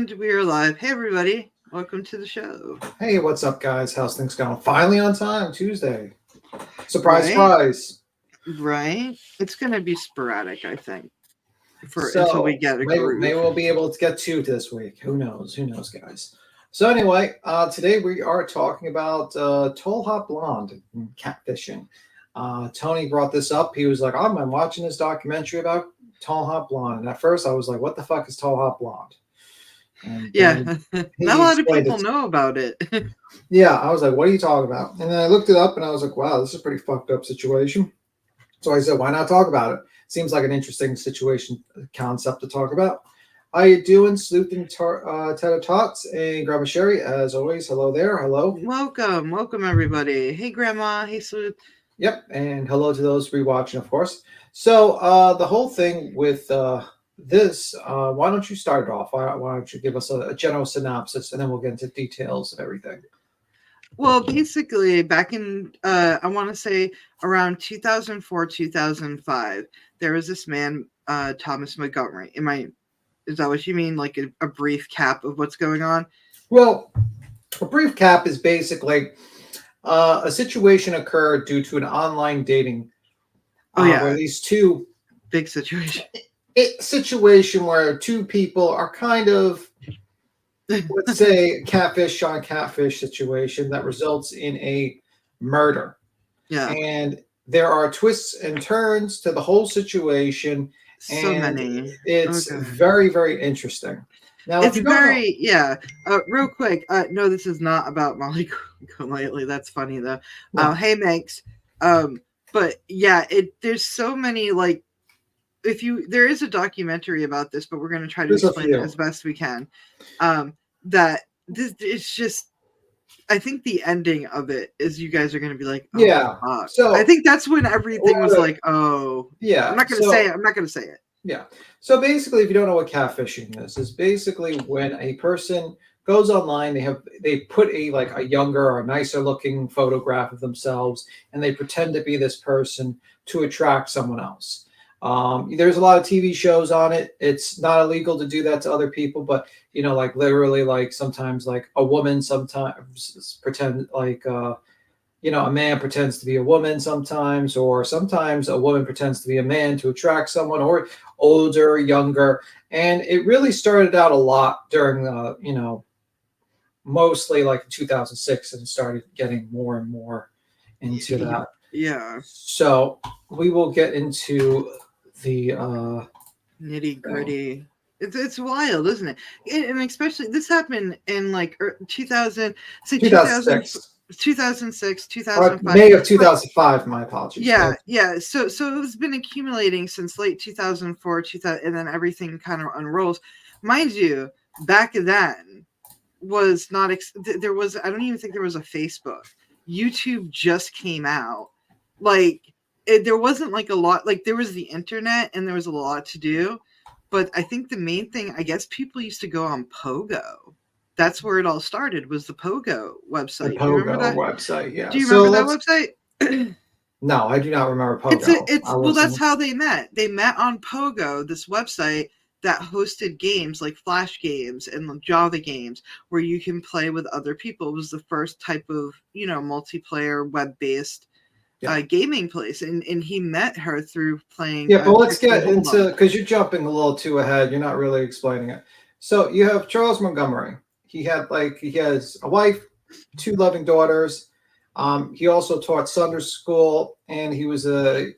And we are live. Hey, everybody. Welcome to the show. Hey, what's up, guys? How's things going? Finally on time, Tuesday. Surprise, Right? surprise. Right? It's going to be sporadic, I think, until we get a groove. Maybe we'll be able to get two this week. Who knows? Who knows, guys? So anyway, today we are talking about Talhotblond Catfishing. Tony brought this up. He was like, "Oh, I'm watching this documentary about Talhotblond." And at first I was like, what the fuck is Talhotblond? Yeah, not a lot of people know about it. Yeah, I was like, what are you talking about? And then I looked it up and I was like, wow, this is a pretty fucked up situation. So I said, why not talk about it? Seems like an interesting situation concept to talk about. How you doing, Sleuth and Tater Tots and Grandma Sherry? As always, hello there. Hello. Welcome, everybody. Hey, Grandma. Hey, Sleuth. Yep, and hello to those rewatching, of course. So the whole thing with this, why don't you start it off? Why don't you give us a general synopsis, and then we'll get into details of everything. Well, basically, back in, I want to say around 2004, 2005, there was this man, Thomas Montgomery. Is that what you mean? Like a brief cap of what's going on? Well, a brief cap is basically a situation occurred due to an online dating. Where these two big situation. Situation where two people are kind of, let's say, catfish on catfish situation that results in a murder. Yeah. And there are twists and turns to the whole situation. So many. It's very, very interesting. Now, it's very, real quick. No, this is not about Molly Golightly. That's funny though. No. Hey, Megs. But yeah, there's so many, like, there is a documentary about this, but we're going to try to explain it as best we can. That this, it's just, I think the ending of it is you guys are going to be like, oh, yeah. Fuck. So I think that's when everything was like, oh, yeah. I'm not going to say it. I'm not going to say it. Yeah. So basically, if you don't know what catfishing is basically when a person goes online, they put a younger or nicer looking photograph of themselves, and they pretend to be this person to attract someone else. There's a lot of TV shows on it. It's not illegal to do that to other people, but like literally, like sometimes like a woman sometimes pretend like a man pretends to be a woman sometimes, or sometimes a woman pretends to be a man to attract someone, or older, younger. And it really started out a lot during mostly like 2006, and started getting more and more into that. Yeah. So we will get into the nitty gritty. It's wild, isn't it? And especially this happened in like 2006, 2005. May of 2005. My apologies. Yeah. So it's been accumulating since late 2004, 2000, and then everything kind of unrolls. Mind you, back then was not. There was. I don't even think there was a Facebook. YouTube just came out. Like there wasn't like a lot. Like there was the internet, and there was a lot to do. But I think the main thing, I guess, people used to go on Pogo. That's where it all started, was the Pogo website. The Pogo website, yeah. Do you remember that website? No, I do not remember Pogo. Well, that's how they met. They met on Pogo, this website that hosted games like Flash games and Java games where you can play with other people. It was the first type of, multiplayer web-based gaming place, and he met her through playing. Yeah, but let's get into, because you're jumping a little too ahead. You're not really explaining it. So you have Charles Montgomery. He has a wife, 2 loving daughters. He also taught Sunday school, and he was at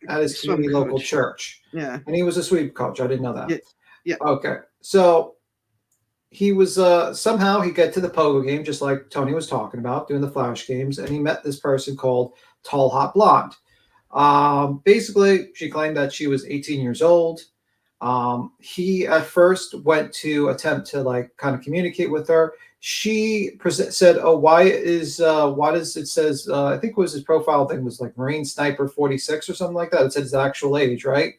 his community local church. Yeah, and he was a sweep coach. I didn't know that. Yeah. Okay, so he was somehow he got to the Pogo game, just like Tony was talking about, doing the Flash games, and he met this person called Talhotblond. Basically, she claimed that she was 18 years old. He at first went to attempt to kind of communicate with her. She said, "Oh, why does it says I think it was his profile thing was like Marine Sniper 46 or something like that." It said his actual age, right?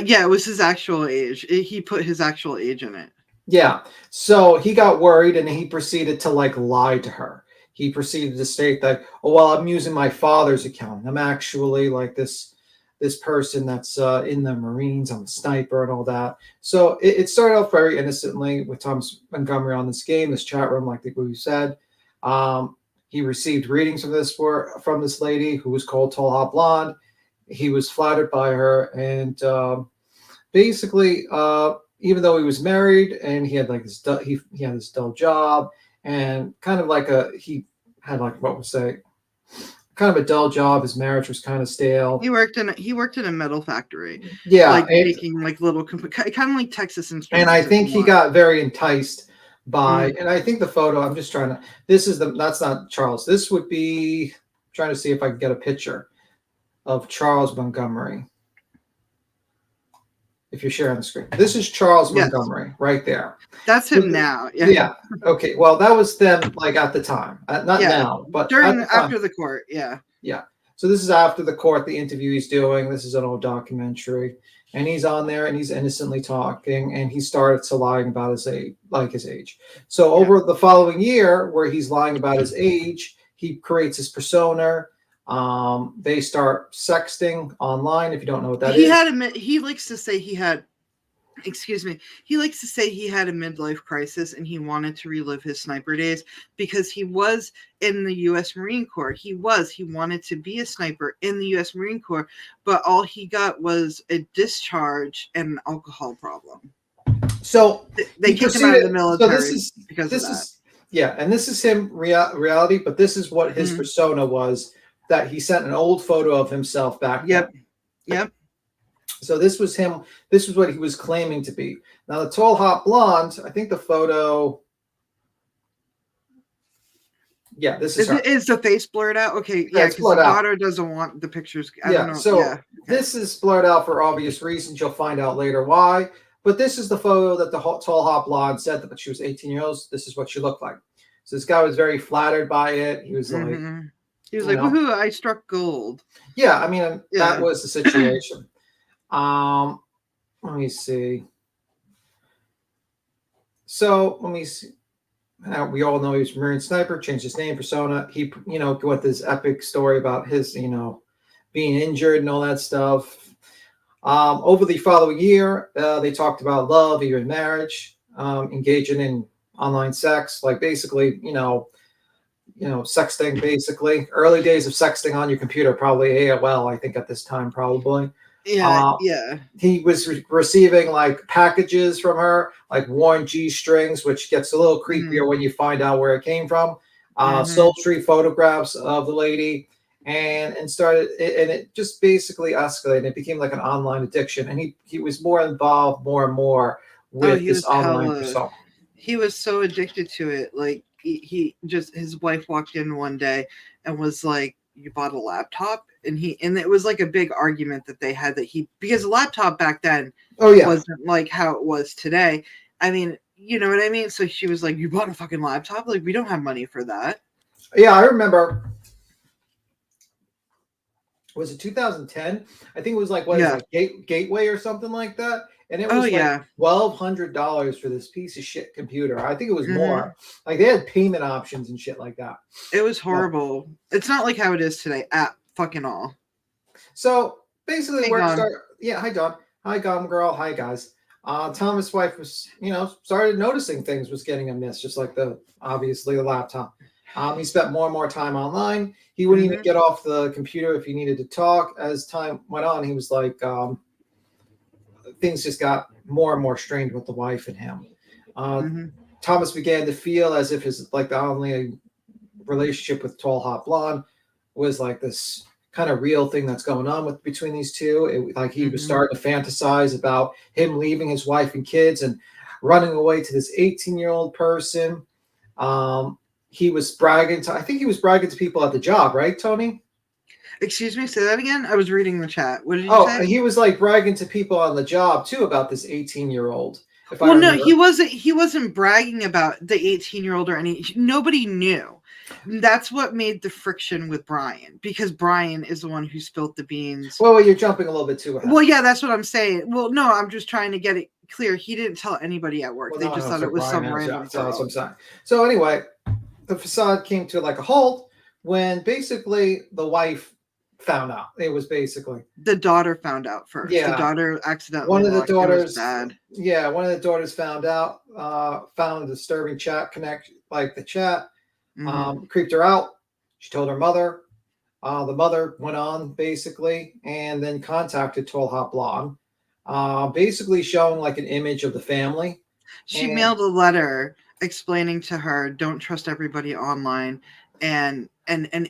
Yeah, it was his actual age. He put his actual age in it. Yeah. So he got worried, and he proceeded to lie to her. He proceeded to state that, "Oh, well, I'm using my father's account. I'm actually like this this person that's in the Marines. I'm a sniper and all that. So it started off very innocently with Thomas Montgomery on this game, this chat room, like we said. He received readings from this lady who was called Talhotblond. He was flattered by her, and basically, even though he was married and he had like this, he had this dull job, and kind of like he had like what would say, kind of a dull job. His marriage was kind of stale. He worked in a metal factory. Yeah, like making like little kind of like Texas Instruments. And I think he got very enticed by, and I think the photo. I'm just trying to. That's not Charles. This would be trying to see if I can get a picture of Charles Montgomery. If you're sharing the screen, this is Charles Montgomery right there. That's him now. Yeah. Okay. Well, that was them like at the time, not now, but after the court. Yeah. Yeah. So this is after the court, the interview he's doing. This is an old documentary, and he's on there and he's innocently talking, and he started to lying about his age. So over the following year, where he's lying about his age, he creates his persona. They start sexting online. If you don't know what that is, he likes to say he had a midlife crisis, and he wanted to relive his sniper days because he was in the U.S. Marine Corps. He wanted to be a sniper in the U.S. Marine Corps, but all he got was a discharge and an alcohol problem. So they kicked him out of the military because of that. And this is him reality, but this is what his persona was. That he sent an old photo of himself back. Yep. So this was him. This was what he was claiming to be. Now the tall, hot blonde. I think the photo. Yeah, this is her. Is the face blurred out? Okay, yeah, because the daughter doesn't want the pictures. I don't know. So this is blurred out for obvious reasons. You'll find out later why. But this is the photo that the tall, hot blonde said that she was 18 years old. This is what she looked like. So this guy was very flattered by it. He was like. He was like, woohoo, I struck gold. Yeah, I mean, that was the situation. Let me see. So, let me see. We all know he was a Marine sniper, changed his name, persona. He, went this epic story about his, being injured and all that stuff. Over the following year, they talked about love, even marriage, engaging in online sex, like basically, sexting, basically. Early days of sexting on your computer, probably AOL, I think at this time, probably. Yeah. He was receiving like packages from her, like worn G-strings, which gets a little creepier when you find out where it came from. Sultry photographs of the lady, and it just basically escalated. It became like an online addiction, and he was more involved more and more with this online persona. He was so addicted to it, like. His wife walked in one day and was like, you bought a laptop? And it was like a big argument that they had because a laptop back then wasn't like how it was today. I mean, you know what I mean? So she was like, you bought a fucking laptop? Like, we don't have money for that. Yeah, I remember. Was it 2010? I think it was like, Gateway or something like that? And it was $1,200 for this piece of shit computer. I think it was more. Like they had payment options and shit like that. It was horrible. It's not like how it is today at fucking all. So basically, hi Dawn. Hi Gum Girl. Hi guys. Thomas' wife was, started noticing things was getting amiss, just like obviously the laptop. He spent more and more time online. He wouldn't even get off the computer if he needed to talk. As time went on, he was like. Things just got more and more strained with the wife and him. Thomas began to feel as if his the only relationship with tall hot blonde was like this kind of real thing that's going on between these two. He was starting to fantasize about him leaving his wife and kids and running away to this 18-year-old person. He was bragging to people at the job, right, Tony? Excuse me, say that again? I was reading the chat. What did you say? He was like bragging to people on the job too about this 18-year-old. Well, no, he wasn't bragging about the 18-year-old or nobody knew. That's what made the friction with Brian, because Brian is the one who spilled the beans. Well, you're jumping a little bit too ahead. Well, yeah, that's what I'm saying. Well, no, I'm just trying to get it clear. He didn't tell anybody at work. They just thought it was some random girl. That's what I'm saying. So anyway, the facade came to like a halt when basically the wife found out. It was basically the daughter found out first. The yeah. daughter accidentally One of the locked. It was daughters, bad. yeah, one of the daughters found out, found a disturbing chat connect, like the chat, creeped her out. She told her mother. The mother went on basically, and then contacted Talhotblond, basically showing like an image of the family. She And mailed a letter explaining to her, don't trust everybody online, and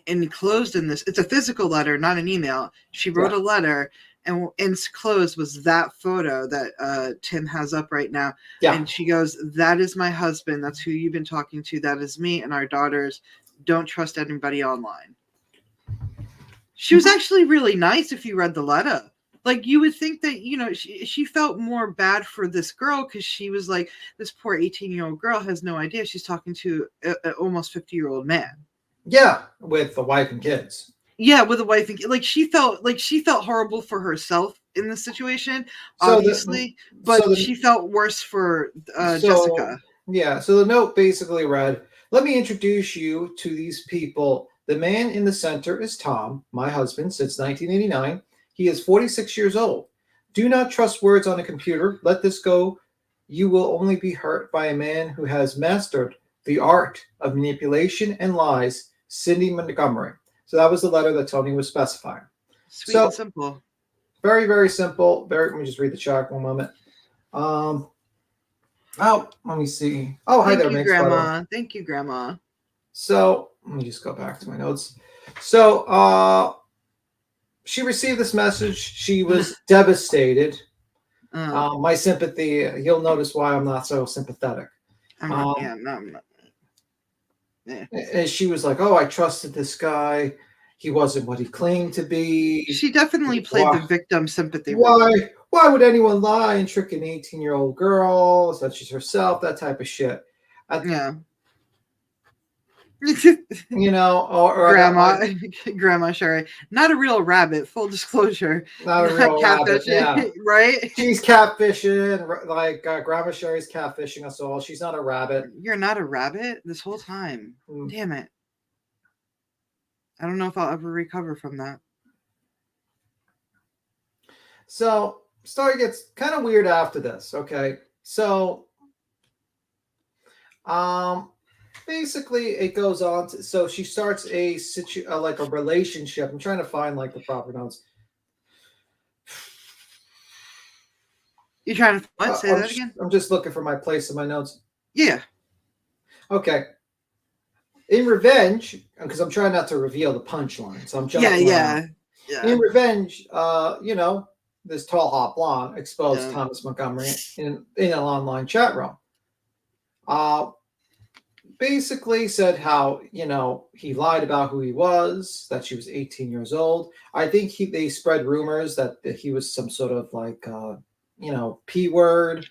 enclosed in this, it's a physical letter, not an email. She wrote yeah, a letter, and enclosed was that photo that Tim has up right now. yeah, And she goes, that is my husband. That's who you've been talking to. That is me and our daughters. Don't trust anybody online. She was actually really nice if you read the letter. Like, you would think that, she felt more bad for this girl because she was like, this poor 18-year-old girl has no idea she's talking to an almost 50-year-old man. yeah, with the wife and kids. Yeah, with a wife and like she felt horrible for herself in this situation, So obviously, but she felt worse for Jessica. Yeah, so the note basically read, "Let me introduce you to these people. The man in the center is Tom, my husband since 1989. He is 46 years old. Do not trust words on a computer. Let this go. You will only be hurt by a man who has mastered the art of manipulation and lies, Cindy Montgomery." So that was the letter that Tony was specifying. Sweet So and simple. very, very simple. Let me just read the chat one moment. Oh, let me see. Oh, hi Thank there, you, Mix, by the way. Grandma. Thank you, Grandma. So let me just go back to my notes. So she received this message. She was devastated. My sympathy. You'll notice why I'm not so sympathetic. I'm not. Yeah. And she was like, "Oh, I trusted this guy. He wasn't what he claimed to be." She definitely played the victim sympathy role. Why would anyone lie and trick an 18-year-old girl such as herself? That type of shit. Yeah. Grandma Sherry, not a real rabbit. Full disclosure, not a real rabbit. Yeah, right. She's catfishing, like Grandma Sherry's catfishing us all. She's not a rabbit. You're not a rabbit this whole time. Damn it! I don't know if I'll ever recover from that. So, story gets kind of weird after this. Okay, so, basically it goes on to, so she starts a relationship. I'm trying to find like the proper notes. You trying to what? Say that again? I'm just looking for my place in my notes. Yeah. Okay. In revenge, because I'm trying not to reveal the punchline, so I'm jumping around. Yeah. In revenge, this Talhotblond exposed Thomas Montgomery in an online chat room. Basically said how, he lied about who he was, that she was 18 years old. I think they spread rumors that he was some sort of like, P word.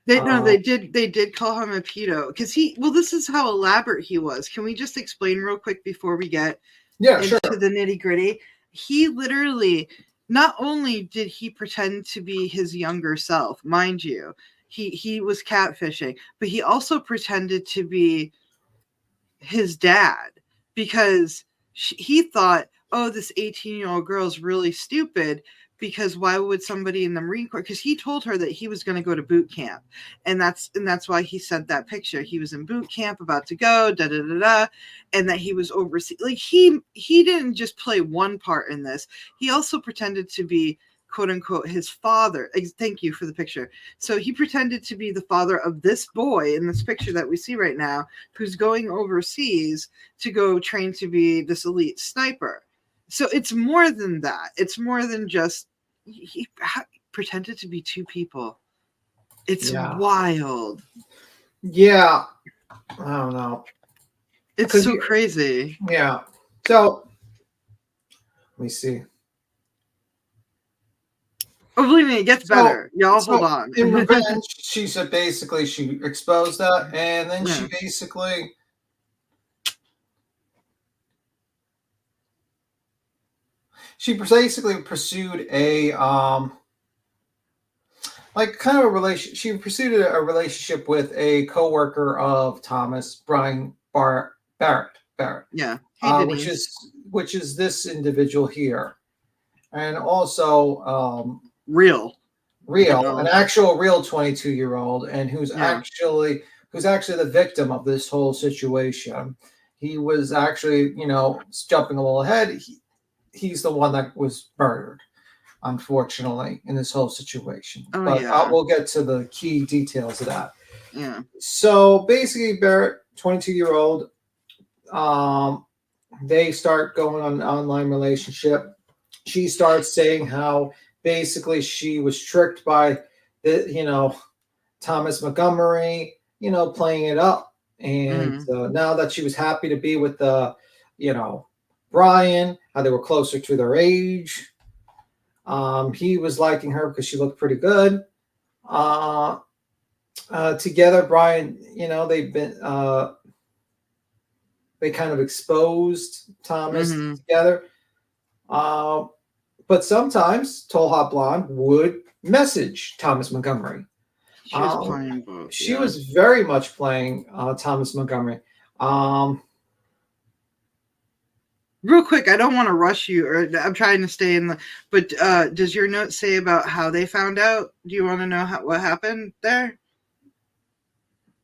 They did call him a pedo because this is how elaborate he was. Can we just explain real quick before we get into the nitty gritty? He literally, not only did he pretend to be his younger self, mind you, he was catfishing, but he also pretended to be his dad because he thought, oh, this 18-year-old girl is really stupid because why would somebody in the Marine Corps, because he told her that he was going to go to boot camp, and that's why he sent that picture. He was in boot camp about to go, and that he was overseas. Like he didn't just play one part in this. He also pretended to be, quote unquote, his father. Thank you for the picture. So he pretended to be the father of this boy in this picture that we see right now, who's going overseas to go train to be this elite sniper. So it's more than that. It's more than just he pretended to be two people. It's wild. Yeah. I don't know. It's so crazy. Yeah. So let me see. Oh, believe me, it gets better. Y'all hold on. In revenge, she said basically she exposed that, and then she basically pursued a kind of a relation. She pursued a relationship with a coworker of Thomas, Brian Barrett. Yeah. Which which is this individual here, and also Real. real, an actual real 22-year-old, and Yeah. who's actually the victim of this whole situation. He was actually, jumping a little ahead. He's the one that was murdered, unfortunately, in this whole situation. Oh But yeah. we'll get to the key details of that. Yeah. So basically, Barrett, 22-year-old, they start going on an online relationship. She starts saying how basically she was tricked by Thomas Montgomery, playing it up. And now that she was happy to be with you know, Brian, how they were closer to their age. He was liking her because she looked pretty good. Together, Brian, they kind of exposed Thomas together. But sometimes Talhotblond would message Thomas Montgomery. She was playing both. She was very much playing Thomas Montgomery. Real quick, I don't want to rush you, or I'm trying to stay in the. But does your note say about how they found out? Do you want to know what happened there?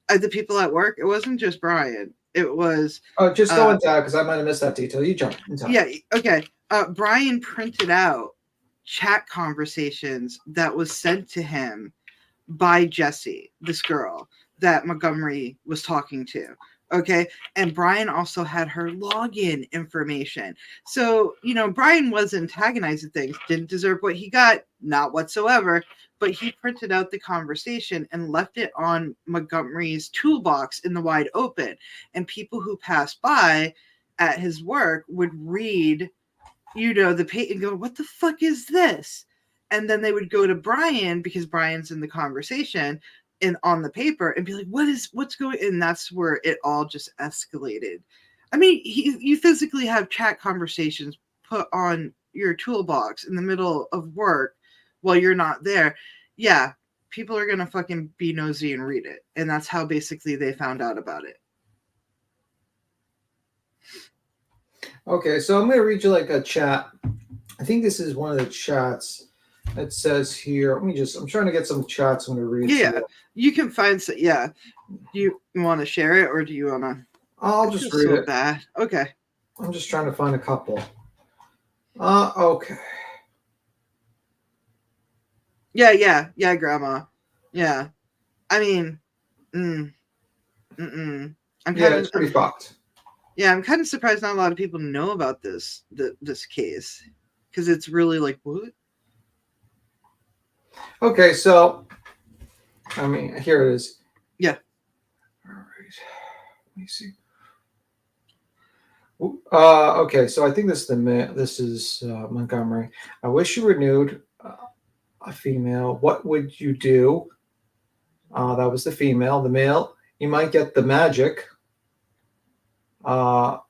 The people at work. It wasn't just Brian. It was. Oh, just go into that because I might have missed that detail. You jump. Yeah. Okay. Brian printed out chat conversations that was sent to him by Jessie, this girl that Montgomery was talking to. Okay. And Brian also had her login information. So, Brian was antagonizing things, didn't deserve what he got, not whatsoever. But he printed out the conversation and left it on Montgomery's toolbox in the wide open. And people who passed by at his work would read, the page and go, what the fuck is this? And then they would go to Brian because Brian's in the conversation and on the paper and be like, what's going on? And that's where it all just escalated. I mean, you physically have chat conversations put on your toolbox in the middle of work while you're not there. Yeah, people are going to fucking be nosy and read it. And that's how basically they found out about it. Okay, so I'm going to read you like a chat. I think this is one of the chats. It says here, I'm trying to get some chats I'm going to read. Yeah, you can find, do you want to share it or do you want to? I'll just read it. Bad. Okay. I'm just trying to find a couple. Okay. Yeah, Grandma. Yeah. I mean, I'm it's pretty fucked. Yeah, I'm kind of surprised not a lot of people know about this case because it's really like, what? Okay, so here it is. Yeah. All right. Let me see. Okay, so I think this is Montgomery. I wish you renewed a female. What would you do? That was the female. The male, you might get the magic. Let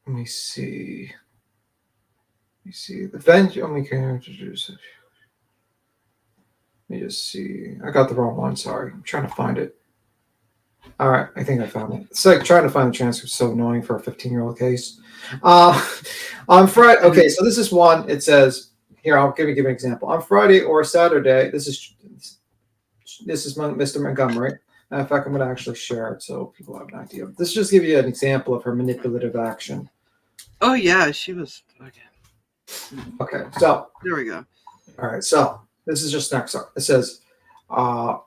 me see. The venue. Let me introduce it. Let me just see. I got the wrong one. Sorry. I'm trying to find it. All right. I think I found it. It's like trying to find the transcript. So annoying for a 15-year-old case. On Friday. Okay. So this is one. It says here. I'll give you an example. On Friday or Saturday. This is Mr. Montgomery. In fact, I'm going to actually share it so people have an idea. This just give you an example of her manipulative action. Oh yeah, she was. Okay. So there we go. All right. So this is just next up. It says, all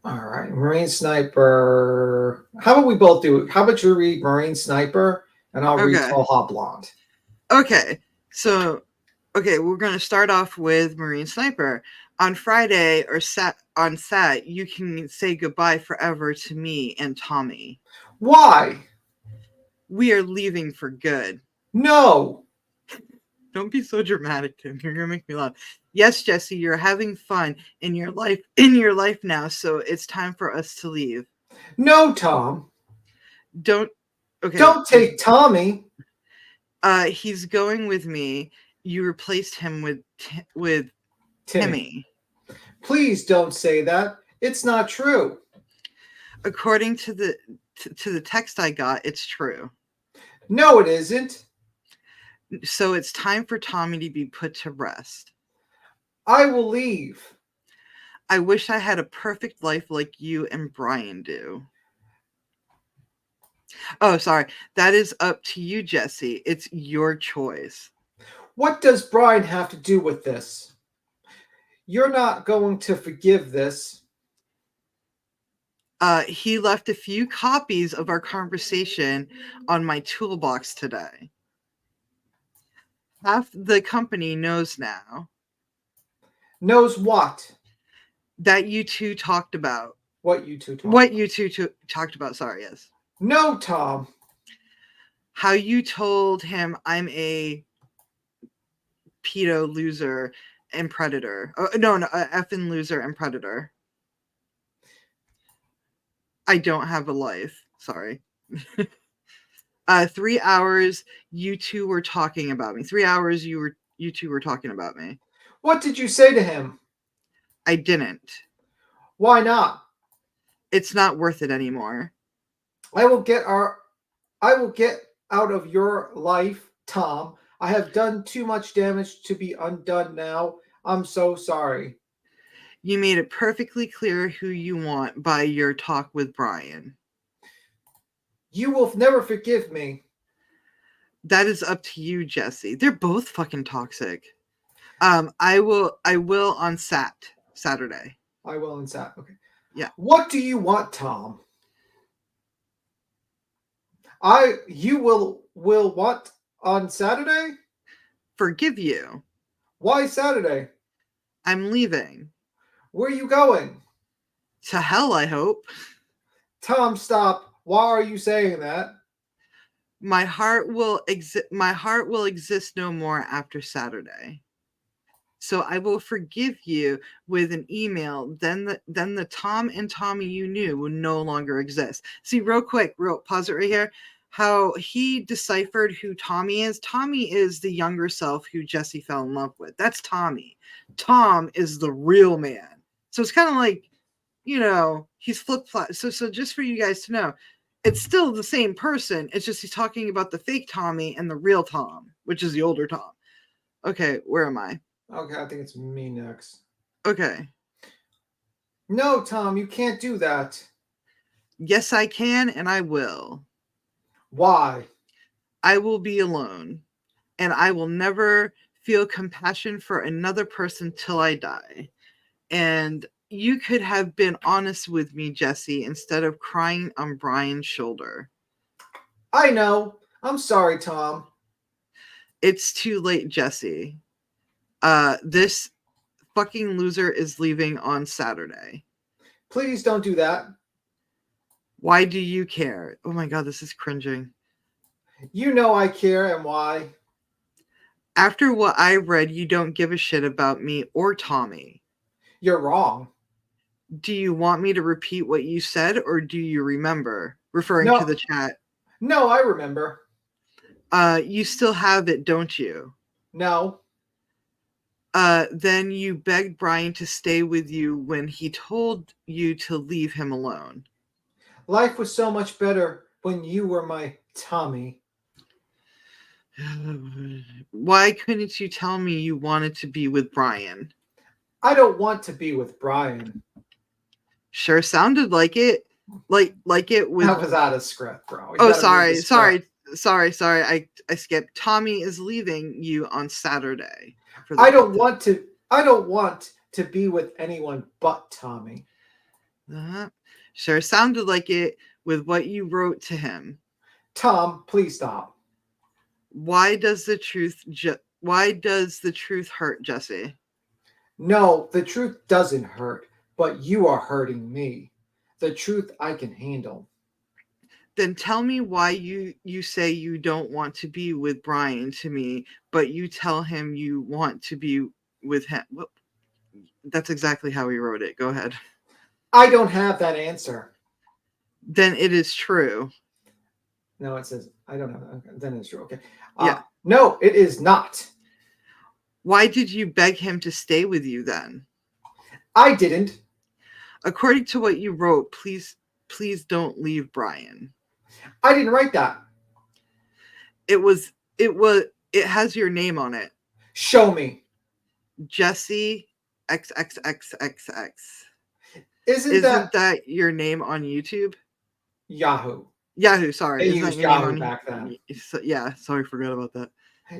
right, Marine Sniper. How about we both do it? How about you read Marine Sniper and I'll read Talhotblond? Okay. So, we're going to start off with Marine Sniper. On Friday or on Sat, you can say goodbye forever to me and Tommy. Why? We are leaving for good. No. Don't be so dramatic, Tim. You're gonna make me laugh. Yes, Jesse, you're having fun in your life now, so it's time for us to leave. No, Tom. Don't take Tommy. He's going with me. You replaced him with Timmy. Please don't say that. It's not true. According to the text I got, it's true. No, it isn't. So it's time for Tommy to be put to rest. I will leave. I wish I had a perfect life like you and Brian do. Oh, sorry. That is up to you, Jesse. It's your choice. What does Brian have to do with this? You're not going to forgive this. He left a few copies of our conversation on my toolbox today. Half the company knows now Knows what? that you two talked about. What you two talked What about. you two talked about, sorry, yes. No, Tom. How you told him I'm a pedo loser and predator. Oh, no, effing loser and predator. I don't have a life. Sorry. 3 hours you two were talking about me. 3 hours you two were talking about me. What did you say to him? I didn't. Why not? It's not worth it anymore. I will get out of your life, Tom. I have done too much damage to be undone now. I'm so sorry. You made it perfectly clear who you want by your talk with Brian. You will never forgive me. That is up to you, Jesse. They're both fucking toxic. I will on Saturday. I will inside. Okay. Yeah. What do you want, Tom? You will what on Saturday? Forgive you. Why Saturday? I'm leaving. Where are you going? To hell, I hope. Tom, stop. Why are you saying that? My heart will exist no more after Saturday. So I will forgive you with an email. Then the Tom and Tommy you knew will no longer exist. See, real quick, pause it right here. How he deciphered who Tommy is. Tommy is the younger self who Jesse fell in love with. That's Tommy. Tom is the real man. So it's kind of like, he's flip-flop. So just for you guys to know, it's still the same person. It's just he's talking about the fake Tommy and the real Tom, which is the older Tom. Okay, where am I? Okay, I think it's me next. Okay. No, Tom, you can't do that. Yes, I can, and I will. Why? I will be alone, and I will never feel compassion for another person till I die. And you could have been honest with me, Jesse, instead of crying on Brian's shoulder. I know. I'm sorry, Tom. It's too late, Jesse. This fucking loser is leaving on Saturday. Please don't do that. Why do you care? Oh my god, this is cringing. You know I care, and why? After what I read, you don't give a shit about me or Tommy. You're wrong. Do you want me to repeat what you said, or do you remember? Referring to the chat. No, I remember. You still have it, don't you? No. Then you begged Brian to stay with you when he told you to leave him alone. Life was so much better when you were my Tommy. Why couldn't you tell me you wanted to be with Brian? I don't want to be with Brian. Sure sounded like it. Like it with... That was out of script, bro. Oh, sorry. I skipped. Tommy is leaving you on Saturday. I don't want to be with anyone but Tommy. Sure sounded like it with what you wrote to him. Tom, please stop. Why does the truth hurt, Jesse? No, the truth doesn't hurt, but you are hurting me. The truth I can handle. Then tell me why you say you don't want to be with Brian to me, but you tell him you want to be with him. Well, that's exactly how he wrote it. Go ahead. I don't have that answer. Then it is true. No, it says I don't have. Okay, then it's true. Okay. Yeah. No, it is not. Why did you beg him to stay with you then? I didn't. According to what you wrote, please don't leave Brian. I didn't write that. it has your name on it. Show me. Jesse XXXXX. Isn't Isn't that that your name on YouTube? Yahoo? Yahoo, sorry. They Isn't that used your name Yahoo on back then. Yeah, sorry, forgot about that.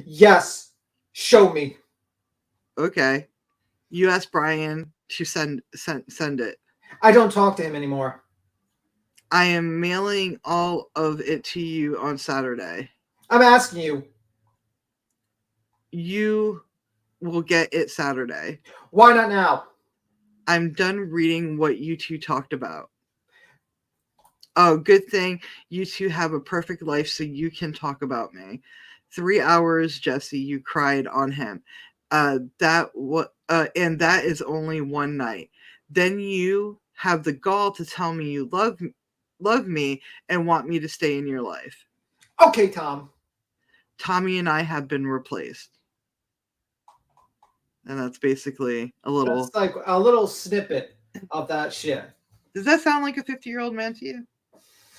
Yes. Show me. Okay. You asked Brian to send it. I don't talk to him anymore. I am mailing all of it to you on Saturday. I'm asking you. You will get it Saturday. Why not now? I'm done reading what you two talked about. Oh, good thing you two have a perfect life so you can talk about me. 3 hours, Jesse, you cried on him. And that is only one night. Then you have the gall to tell me you love me and want me to stay in your life. Okay, Tom. Tommy and I have been replaced. And that's basically a little. That's like a little snippet of that shit. Does that sound like a 50-year-old man to you?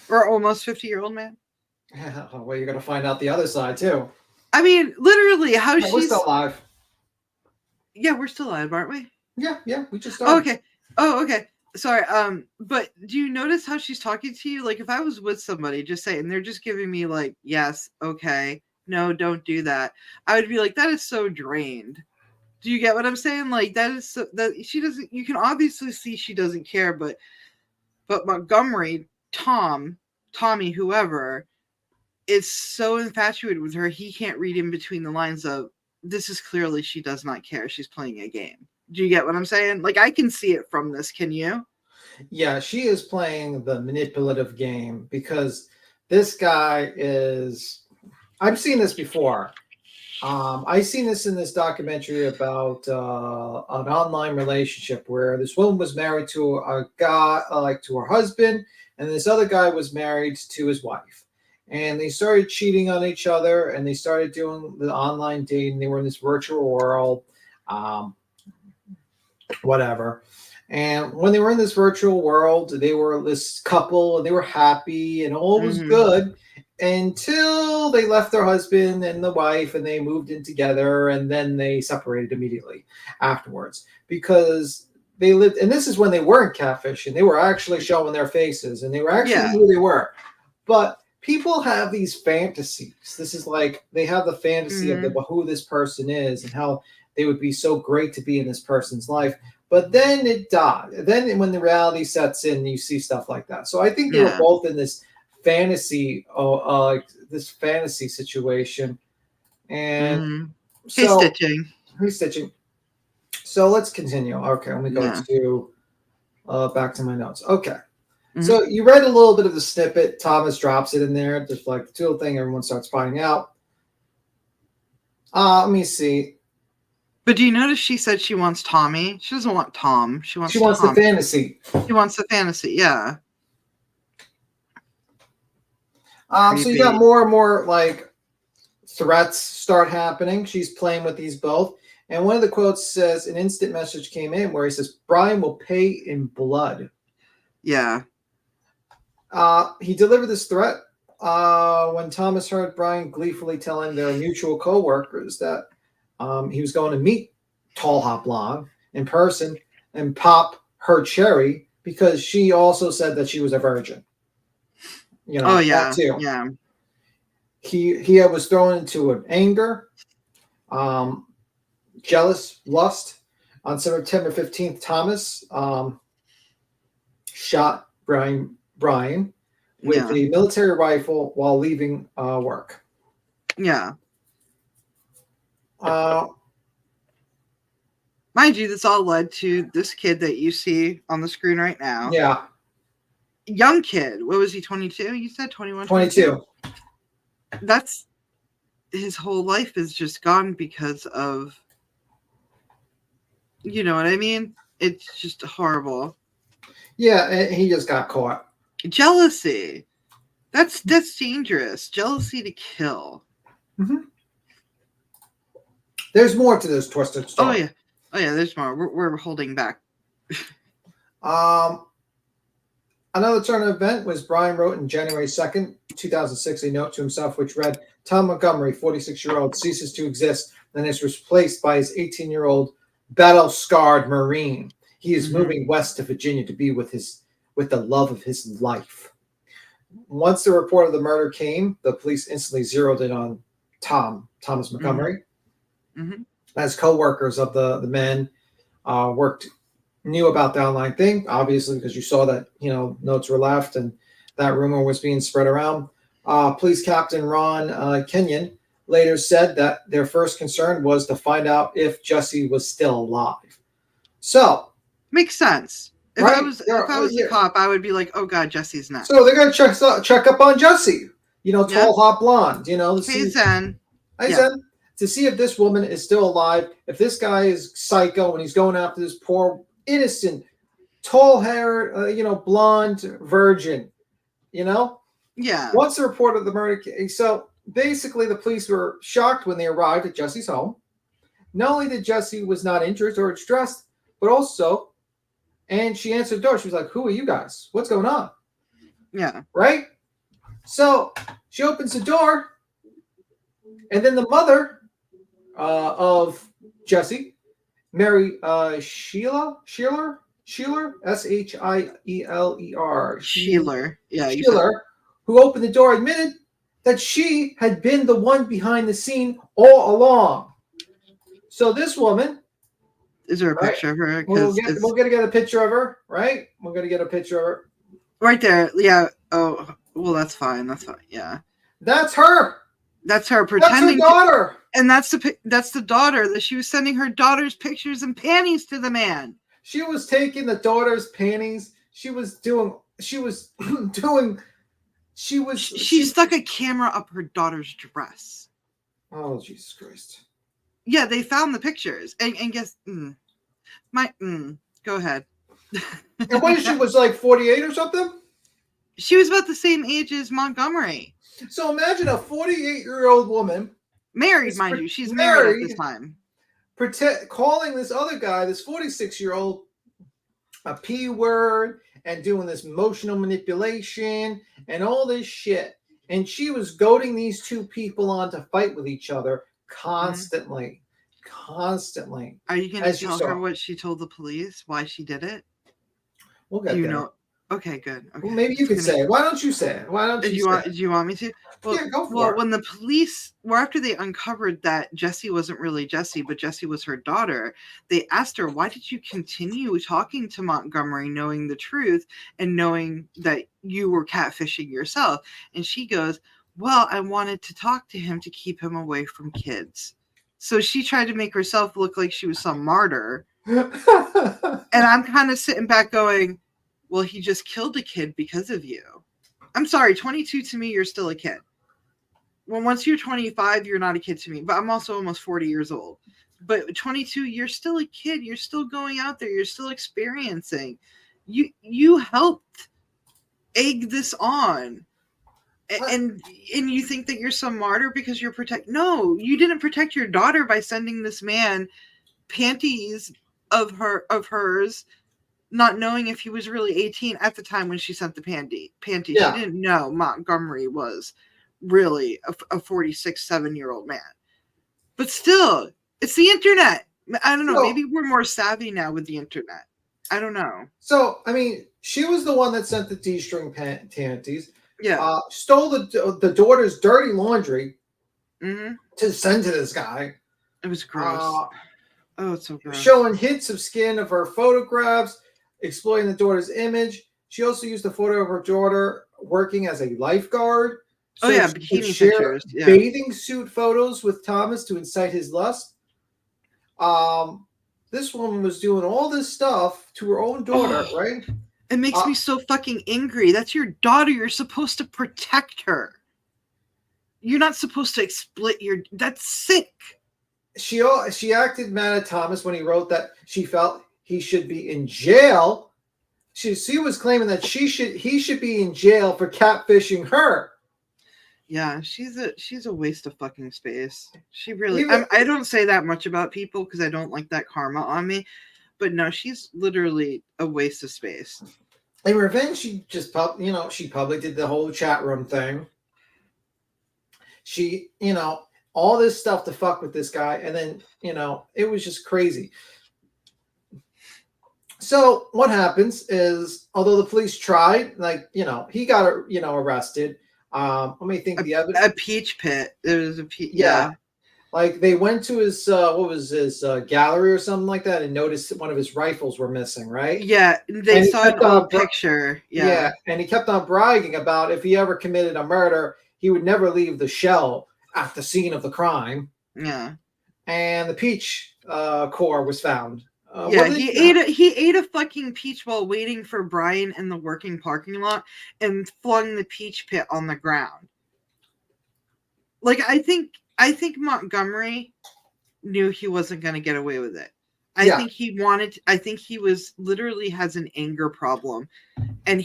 Or almost 50-year-old man? Well, you're gonna find out the other side too. I mean, literally, how Yeah, we're still alive. Yeah, we're still alive, aren't we? Yeah, we just started. Okay. Sorry. But do you notice how she's talking to you? Like, if I was with somebody, just say, and they're just giving me like, yes, okay, no, don't do that. I would be like, that is so drained. Do you get what I'm saying? Like, that is so, that she doesn't. You can obviously see she doesn't care, but Montgomery, Tommy, whoever, is so infatuated with her, he can't read in between the lines of, this is clearly she does not care. She's playing a game. Do you get what I'm saying? Like, I can see it from this. Can you? Yeah, she is playing the manipulative game because this guy is. I've seen this before. I've seen this in this documentary about an online relationship where this woman was married to a guy, like to her husband, and this other guy was married to his wife. And they started cheating on each other, and they started doing the online dating. They were in this virtual world, whatever. And when they were in this virtual world, they were this couple, and they were happy, and all was good until they left their husband and the wife and they moved in together, and then they separated immediately afterwards because they lived, and this is when they weren't catfishing. They were actually showing their faces and they were actually who they were. But people have these fantasies. This is like they have the fantasy of who this person is and how they would be so great to be in this person's life. But then it died. Then when the reality sets in, you see stuff like that. So I think they were both in this fantasy, this fantasy situation, and so he's stitching. So let's continue. Okay, let me go to back to my notes. Okay, so you read a little bit of the snippet. Thomas drops it in there, just like the tool thing. Everyone starts finding out. Let me see. But do you notice she said she wants Tommy? She doesn't want Tom. She wants the fantasy. She wants the fantasy. Yeah. So you got more and more like threats start happening. She's playing with these both. And one of the quotes says, an instant message came in where he says, Brian will pay in blood. Yeah. He delivered this threat when Thomas heard Brian gleefully telling their mutual co-workers that he was going to meet Talhotblond in person and pop her cherry because she also said that she was a virgin. You know, that too. Yeah. He was thrown into an anger, jealous, lust. On September 15th, Thomas shot Brian with a military rifle while leaving work. Yeah. Mind you, this all led to this kid that you see on the screen right now. Yeah. Young kid. What was he, 22? You said 21? 22. That's his whole life is just gone because of, you know what I mean? It's just horrible. Yeah, he just got caught. Jealousy. That's dangerous. Jealousy to kill. Mm-hmm. There's more to this twisted story. Oh yeah, there's more. We're holding back. Another turn of event was Brian wrote in January 2nd, 2006, a note to himself which read, Tom Montgomery, 46-year-old, ceases to exist and is replaced by his 18-year-old battle-scarred Marine. He is moving west to Virginia to be with the love of his life. Once the report of the murder came, the police instantly zeroed in on Thomas Montgomery. As co-workers of the men knew about the online thing, obviously, because you saw that, notes were left and that rumor was being spread around. Police Captain Ron Kenyon later said that their first concern was to find out if Jesse was still alive. So, makes sense. If right? I was a cop, I would be like, "Oh God, Jesse's not." So they're gonna check up on Jesse. Tall, hot blonde. Hey Zen. To see if this woman is still alive. If this guy is psycho and he's going after this poor, innocent, tall hair, blonde virgin. Yeah. Once the report of the murder case, so basically the police were shocked when they arrived at Jesse's home. Not only did Jesse was not injured or distressed, but also, and she answered the door. She was like, "Who are you guys? What's going on?" Yeah. Right? So she opens the door, and then the mother of Jesse, Mary Sheeler, S-H-I-E-L-E-R. Sheeler. Yeah. Sheeler, who opened the door, admitted that she had been the one behind the scene all along. So this woman, is there a picture of her? We're gonna get a picture of her, right? We're gonna get a picture of her. Right there. Yeah. Oh, well, that's fine. That's fine. Yeah. That's her. That's her pretending. That's her daughter. And that's the daughter that she was sending her daughter's pictures and panties to the man. She was taking the daughter's panties. She stuck a camera up her daughter's dress. Oh, Jesus Christ. Yeah, they found the pictures. And guess go ahead. And what she was like 48 or something? She was about the same age as Montgomery. So imagine a 48-year-old woman. Married, mind you. She's married at this time. Calling this other guy, this 46-year-old, a P word and doing this emotional manipulation and all this shit. And she was goading these two people on to fight with each other constantly. Constantly. Are you going to tell her what she told the police? Why she did it? We'll get there. Okay, good. Okay. Well, maybe you could say it. Why don't you say it? Why don't you say it? Do you want me to? Well, yeah, go for it. When the police, after they uncovered that Jesse wasn't really Jesse, but Jesse was her daughter, they asked her, why did you continue talking to Montgomery knowing the truth and knowing that you were catfishing yourself? And she goes, well, I wanted to talk to him to keep him away from kids. So she tried to make herself look like she was some martyr. And I'm kind of sitting back going, well, he just killed a kid because of you. I'm sorry, 22 to me, you're still a kid. Well, once you're 25, you're not a kid to me. But I'm also almost 40 years old. But 22, you're still a kid. You're still going out there. You're still experiencing. You helped egg this on. And you think that you're some martyr because you're No, you didn't protect your daughter by sending this man panties of hers, not knowing if he was really 18 at the time when she sent the panty. Yeah. She didn't know Montgomery was really a 46, 7-year-old man. But still, it's the internet. I don't know. Maybe we're more savvy now with the internet. I don't know. So, I mean, she was the one that sent the D-string panties. Yeah. Stole the daughter's dirty laundry to send to this guy. It was gross. It's so gross. Showing hints of skin of her photographs, exploiting the daughter's image. She also used a photo of her daughter working as a lifeguard. So bikini pictures. Yeah. Bathing suit photos with Thomas to incite his lust. This woman was doing all this stuff to her own daughter, right? It makes me so fucking angry. That's your daughter. You're supposed to protect her. You're not supposed to exploit that's sick. She acted mad at Thomas when he wrote that she felt he should be in jail. She was claiming that he should be in jail for catfishing her. Yeah, she's a waste of fucking space. She really. I don't say that much about people because I don't like that karma on me, but no, she's literally a waste of space. In revenge, she just she probably did the whole chat room thing. She, all this stuff to fuck with this guy, and then, it was just crazy. So what happens is, although the police tried, he got, arrested. Let me think the evidence. A peach pit. There was a peach. Yeah. Yeah. Like they went to his, what was his gallery or something like that, and noticed that one of his rifles were missing, right? Yeah. They And he saw an kept on old picture. Yeah. and he kept on bragging about if he ever committed a murder, he would never leave the shell at the scene of the crime. Yeah. And the peach core was found. Yeah, he ate a fucking peach while waiting for Brian in the working parking lot and flung the peach pit on the ground. Like I think Montgomery knew he wasn't going to get away with it. I think he was literally has an anger problem, and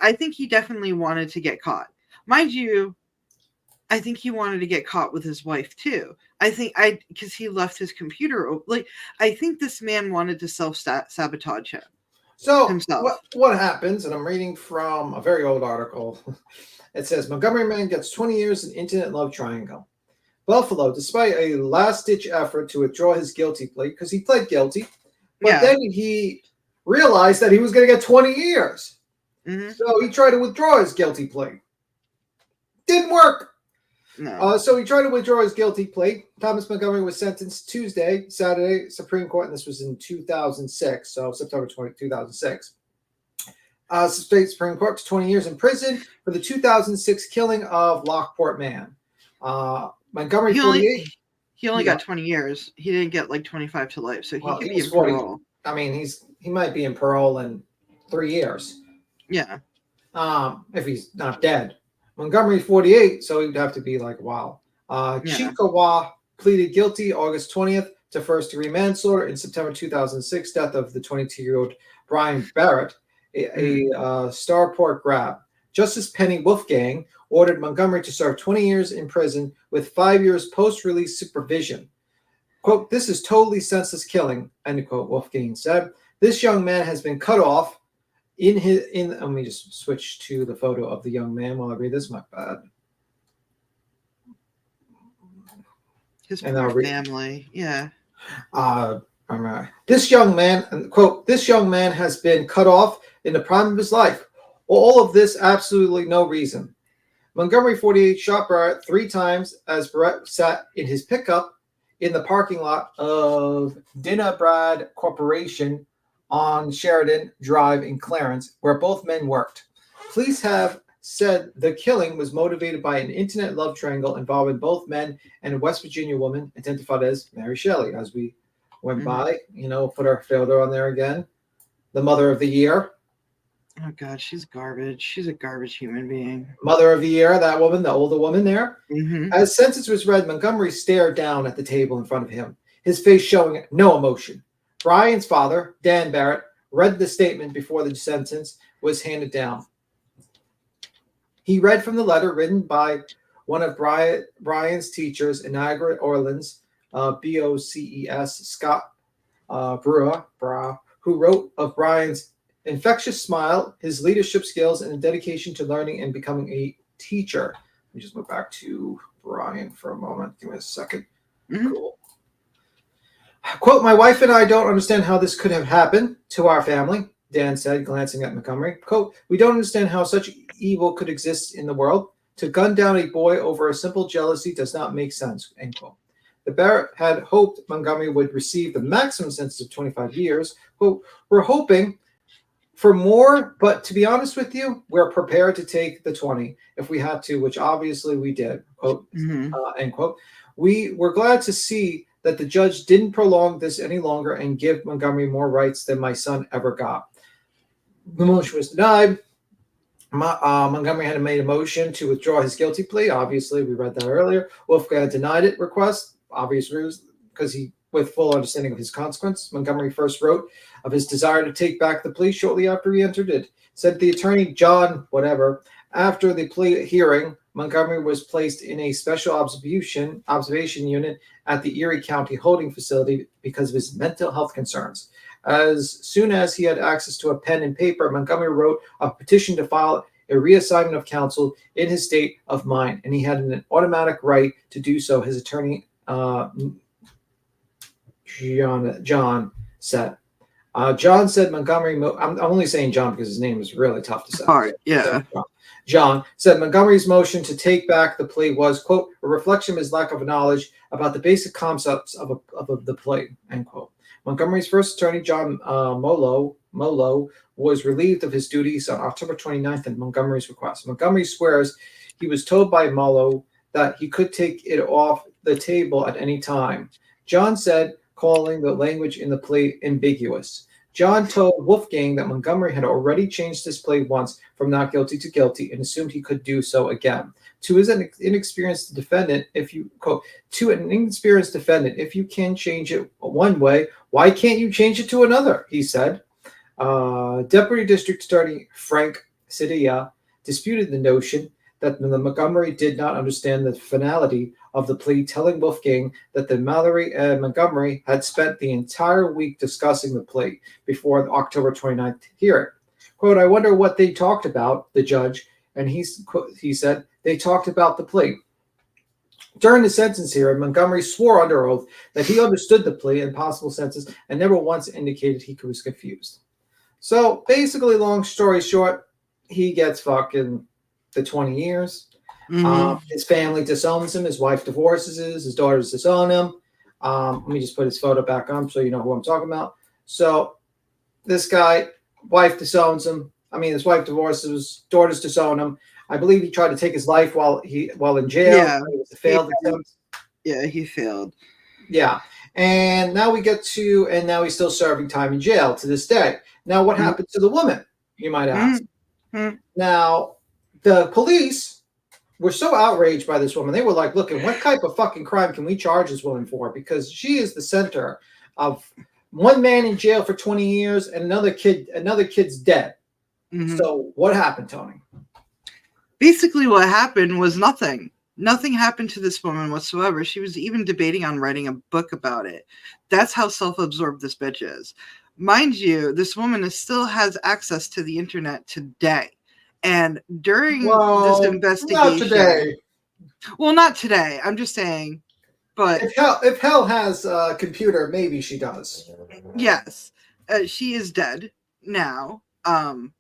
I think he definitely wanted to get caught. Mind you, I think he wanted to get caught with his wife too. Because he left his computer. Like, I think this man wanted to self-sabotage him. So himself. What happens, and I'm reading from a very old article. It says, Montgomery man gets 20 years in internet love triangle. Buffalo, despite a last-ditch effort to withdraw his guilty plea, because he pled guilty, but then he realized that he was going to get 20 years. Mm-hmm. So he tried to withdraw his guilty plea. Didn't work. No. So he tried to withdraw his guilty plea. Thomas Montgomery was sentenced Saturday, Supreme Court, and this was in 2006, so September 20, 2006. State Supreme Court to 20 years in prison for the 2006 killing of Lockport man. Montgomery, 48. He only got 20 years. He didn't get like 25 to life, so he could be in 40. parole. I mean, he might be in parole in 3 years. Yeah. If he's not dead. Montgomery, 48, so he'd have to be like, wow. Chikawa pleaded guilty August 20th to first-degree manslaughter in September 2006, death of the 22-year-old Brian Barrett, a Starport grab. Justice Penny Wolfgang ordered Montgomery to serve 20 years in prison with 5 years post-release supervision. Quote, this is totally senseless killing, end quote, Wolfgang said. This young man has been cut off let me just switch to the photo of the young man while I read this. My bad. His poor family, yeah. This young man, quote, this young man has been cut off in the prime of his life. All of this, absolutely no reason. Montgomery, 48, shot Barrett 3 times as Barrett sat in his pickup in the parking lot of Dinabrad Corporation on Sheridan Drive in Clarence, where both men worked. Police have said the killing was motivated by an internet love triangle involving both men and a West Virginia woman identified as Mary Shelley. As we went by, put our photo on there again. The mother of the year. Oh, God, she's garbage. She's a garbage human being. Mother of the year, that woman, the older woman there. Mm-hmm. As sentence was read, Montgomery stared down at the table in front of him, his face showing no emotion. Brian's father, Dan Barrett, read the statement before the sentence was handed down. He read from the letter written by one of Brian's teachers in Niagara, Orleans, BOCES, Scott Brewer, who wrote of Brian's infectious smile, his leadership skills, and dedication to learning and becoming a teacher. Let me just go back to Brian for a moment. Give me a second. Mm-hmm. Cool. Quote, my wife and I don't understand how this could have happened to our family, Dan said, glancing at Montgomery. Quote, we don't understand how such evil could exist in the world. To gun down a boy over a simple jealousy does not make sense, end quote. The Barrett had hoped Montgomery would receive the maximum sentence of 25 years. Quote, we're hoping for more, but to be honest with you, we're prepared to take the 20 if we had to, which obviously we did, quote, end quote. We were glad to see that the judge didn't prolong this any longer and give Montgomery more rights than my son ever got. The motion was denied. Montgomery had made a motion to withdraw his guilty plea. Obviously, we read that earlier. Wolfgang denied it request, obviously, because he, with full understanding of his consequence. Montgomery first wrote of his desire to take back the plea shortly after he entered it. Said the attorney, John, whatever, after the plea hearing, Montgomery was placed in a special observation unit at the Erie County Holding Facility because of his mental health concerns. As soon as he had access to a pen and paper, Montgomery wrote a petition to file a reassignment of counsel in his state of mind, and he had an automatic right to do so. His attorney, John said. John said Montgomery. I'm only saying John because his name is really tough to say. Hard, yeah. John said Montgomery's motion to take back the plea was, quote, a reflection of his lack of knowledge about the basic concepts of the plea, end quote. Montgomery's first attorney, John Molo, was relieved of his duties on October 29th at Montgomery's request. Montgomery swears he was told by Molo that he could take it off the table at any time. John said, calling the language in the plea ambiguous. John told Wolfgang that Montgomery had already changed his plea once from not guilty to guilty and assumed he could do so again. To his inexperienced defendant, if you can change it one way, why can't you change it to another? He said. Deputy District Attorney Frank Sidia disputed the notion that the Montgomery did not understand the finality of the plea, telling Wolfgang that the Mallory and Montgomery had spent the entire week discussing the plea before the October 29th hearing. Quote, I wonder what they talked about, the judge, and he said, they talked about the plea. During the sentence hearing, Montgomery swore under oath that he understood the plea and possible sentences and never once indicated he was confused. So basically, long story short, he gets fucking the 20 years. His family disowns him. His wife divorces his daughters disown him. Let me just put his photo back on so you know who I'm talking about. So this guy, wife disowns him. His wife divorces his daughters disown him. I believe he tried to take his life while in jail. Yeah. It was a failed attempt. Yeah, he failed. Yeah. And now now he's still serving time in jail to this day. Now, what happened to the woman, you might ask? Now, the police were so outraged by this woman. They were like, look, what type of fucking crime can we charge this woman for? Because she is the center of one man in jail for 20 years and another kid's dead. So what happened, Tony? Basically, what happened was nothing. Nothing happened to this woman whatsoever. She was even debating on writing a book about it. That's how self-absorbed this bitch is. Mind you, this woman still has access to the internet today. And during this investigation... Not today. Well, not today. I'm just saying. But if hell has a computer, maybe she does. Yes. She is dead now. And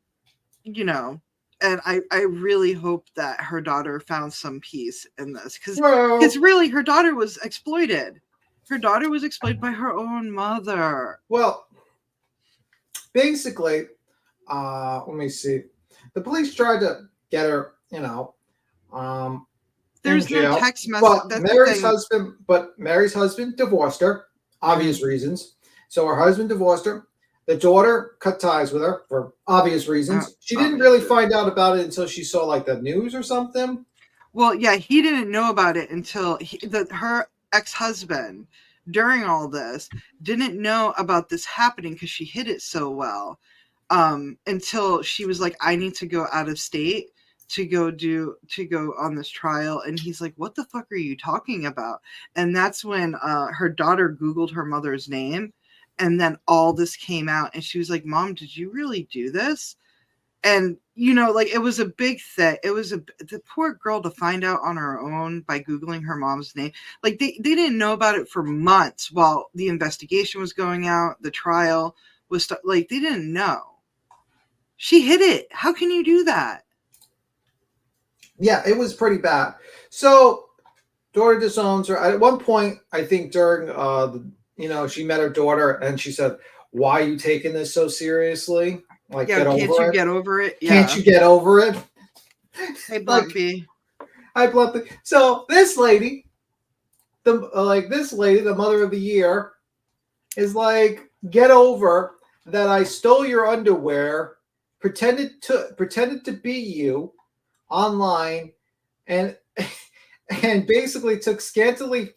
I really hope that her daughter found some peace in this. Because really, her daughter was exploited. Her daughter was exploited by her own mother. Well, basically, let me see. The police tried to get her, there's no text message. But Mary's husband divorced her, obvious reasons. So her husband divorced her. The daughter cut ties with her for obvious reasons. She didn't really find out about it until she saw like the news or something. Well, yeah, he didn't know about it until her ex-husband, during all this, didn't know about this happening because she hid it so well. Until she was like, I need to go out of state to go on this trial. And he's like, what the fuck are you talking about? And that's when her daughter Googled her mother's name. And then all this came out. And she was like, Mom, did you really do this? And, it was a big thing. It was the poor girl to find out on her own by Googling her mom's name. Like, they didn't know about it for months while the investigation was going out. The trial was they didn't know. She hid it. How can you do that? Yeah, it was pretty bad. So, daughter disowns her. At one point, I think during, she met her daughter and she said, why are you taking this so seriously? Like, can't you get over it? Yeah. Can't you get over it? Hey, Blumpy. Hi, Blumpy. So, this lady, the mother of the year, is like, get over that I stole your underwear, pretended to be you online, and basically took scantily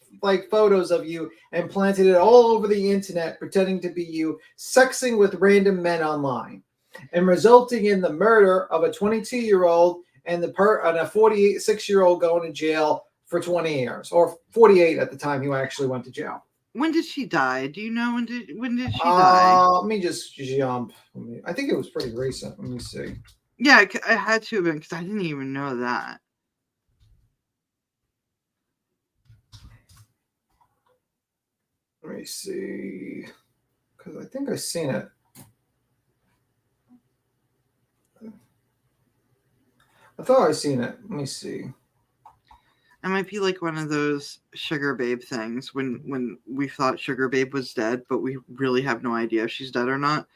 photos of you and planted it all over the internet, pretending to be you, sexing with random men online, and resulting in the murder of a 22-year-old and a 46-year-old going to jail for 20 years, or 48 at the time he actually went to jail. When did she die? Do you know when did she die? Let me just jump. I think it was pretty recent. Let me see. Yeah, I had to have been because I didn't even know that. Let me see. Because I think I've seen it. I thought I'd seen it. Let me see. It might be like one of those Sugar Babe things when we thought Sugar Babe was dead, but we really have no idea if she's dead or not.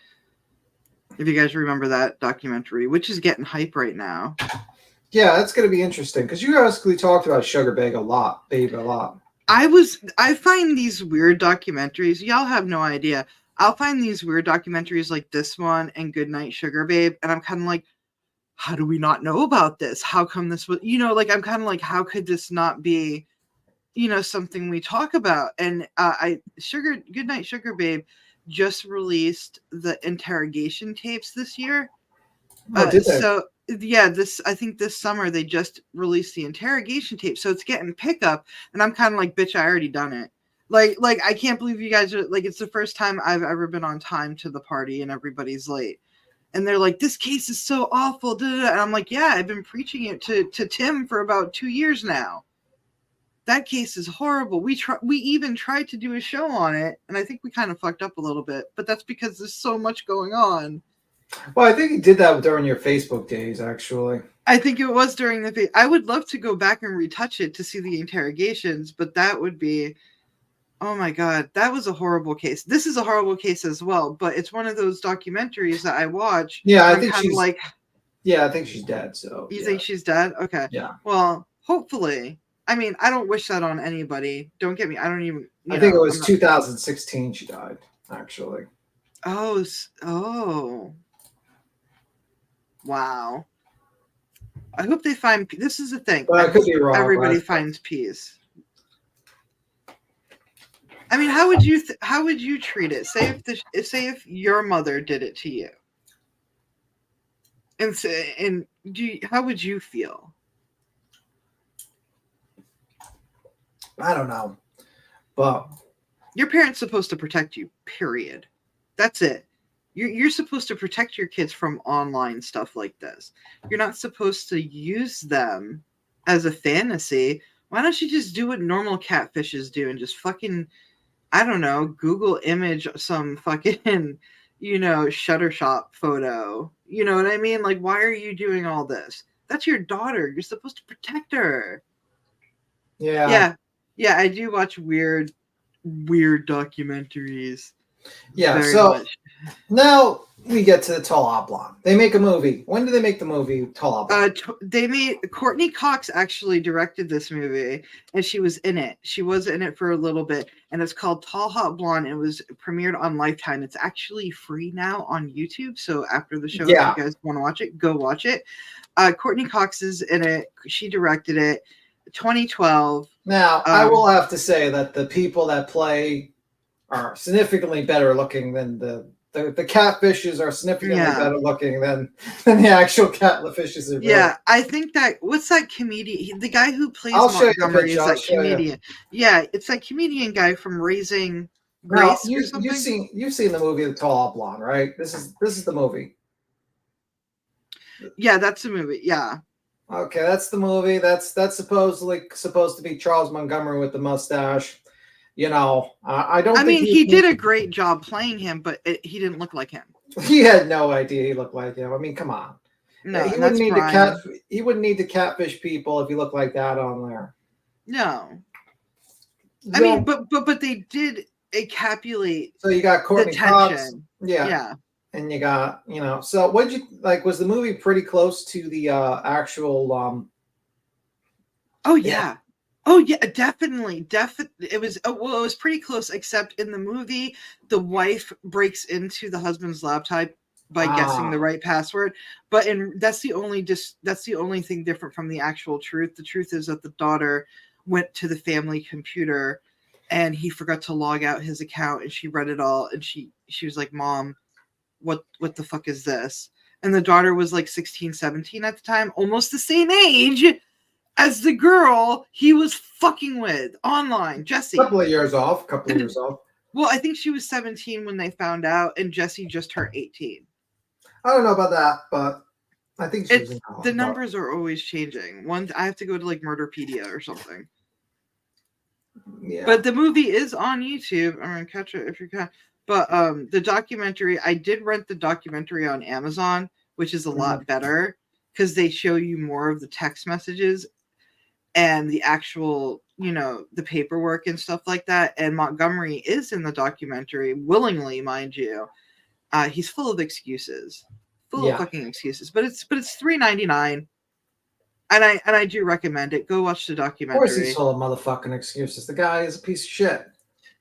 If you guys remember that documentary, which is getting hype right now. Yeah, that's going to be interesting because you basically talked about Sugar Babe a lot. I find these weird documentaries, y'all have no idea. I'll find these weird documentaries like this one and Goodnight Sugar Babe, and I'm kind of like, how do we not know about this? How come this was, like, I'm kind of like, how could this not be, something we talk about? And Goodnight Sugar Babe just released the interrogation tapes this year. Oh, did they? So yeah, I think this summer they just released the interrogation tape, so it's getting pickup, and I'm kind of like, bitch, I already done it. Like I can't believe you guys are like, it's the first time I've ever been on time to the party and everybody's late. And they're like, this case is so awful. Da, da, da. And I'm like, yeah, I've been preaching it to Tim for about 2 years now. That case is horrible. We even tried to do a show on it, and I think we kind of fucked up a little bit, but that's because there's so much going on. Well, I think you did that during your Facebook days, actually. I think it was during the. I would love to go back and retouch it to see the interrogations, but that would be, oh my god, that was a horrible case. This is a horrible case as well, but it's one of those documentaries that I watch. Yeah, I think she's like. Yeah, I think she's dead. So you think she's dead? Okay. Yeah. Well, hopefully. I mean, I don't wish that on anybody. Don't get me. I don't even. I think it was 2016 she died, actually. Oh. Wow. I hope they find. This is the thing. Well, I could be wrong. Everybody finds peace. I mean, how would you treat it? Say if your mother did it to you, and how would you feel? I don't know, but your parents supposed to protect you. Period. That's it. You're supposed to protect your kids from online stuff like this. You're not supposed to use them as a fantasy. Why don't you just do what normal catfishes do and just fucking, I don't know, Google image some fucking, Shuttershop photo. You know what I mean? Like, why are you doing all this? That's your daughter. You're supposed to protect her. Yeah. Yeah, I do watch weird documentaries. Yeah, so much. Now we get to the Talhotblond. They make a movie. When did they make the movie Talhotblond? Courtney Cox actually directed this movie, and she was in it. She was in it for a little bit, and it's called Talhotblond. It was premiered on Lifetime. It's actually free now on YouTube. So after the show, if you guys want to watch it, go watch it. Courtney Cox is in it. She directed it. 2012. Now, I will have to say that the people that play are significantly better looking than the catfishes are significantly better looking than the actual catfishes. Yeah, I think that, what's that comedian? The guy who plays Montgomery is that comedian. Yeah, it's that comedian guy from Raising Grace or something. You've seen the movie The Talhotblond, right? This is the movie. Yeah, that's the movie. Yeah. Okay, that's the movie. That's supposed to be Charles Montgomery with the mustache. I don't. I mean, he did a great job playing him, but he didn't look like him. He had no idea he looked like him. I mean, come on. No, he wouldn't need to He wouldn't need to catfish people if he looked like that on there. No. I mean, but they did encapsulate. So you got Courtney Cox. Yeah. And you got, so what'd you like? Was the movie pretty close to the actual? Oh yeah. Oh yeah, definitely. It was, it was pretty close, except in the movie, the wife breaks into the husband's laptop by guessing the right password. But that's the only thing different from the actual truth. The truth is that the daughter went to the family computer and he forgot to log out his account, and she read it all, and she was like, "Mom, what the fuck is this?" And the daughter was like 16, 17 at the time, almost the same age. as the girl he was fucking with online, Jesse. Couple of years off. Well, I think she was 17 when they found out, and Jesse just turned 18. I don't know about that, but I think she was in college. The numbers are always changing. I have to go to like Murderpedia or something. Yeah. But the movie is on YouTube. I'm gonna catch it if you can. But the documentary, I did rent the documentary on Amazon, which is a lot better because they show you more of the text messages and the actual, the paperwork and stuff like that. And Montgomery is in the documentary, willingly, mind you. He's full of excuses, of fucking excuses. But it's $3.99, and I do recommend it. Go watch the documentary. Of course, he's full of motherfucking excuses. The guy is a piece of shit.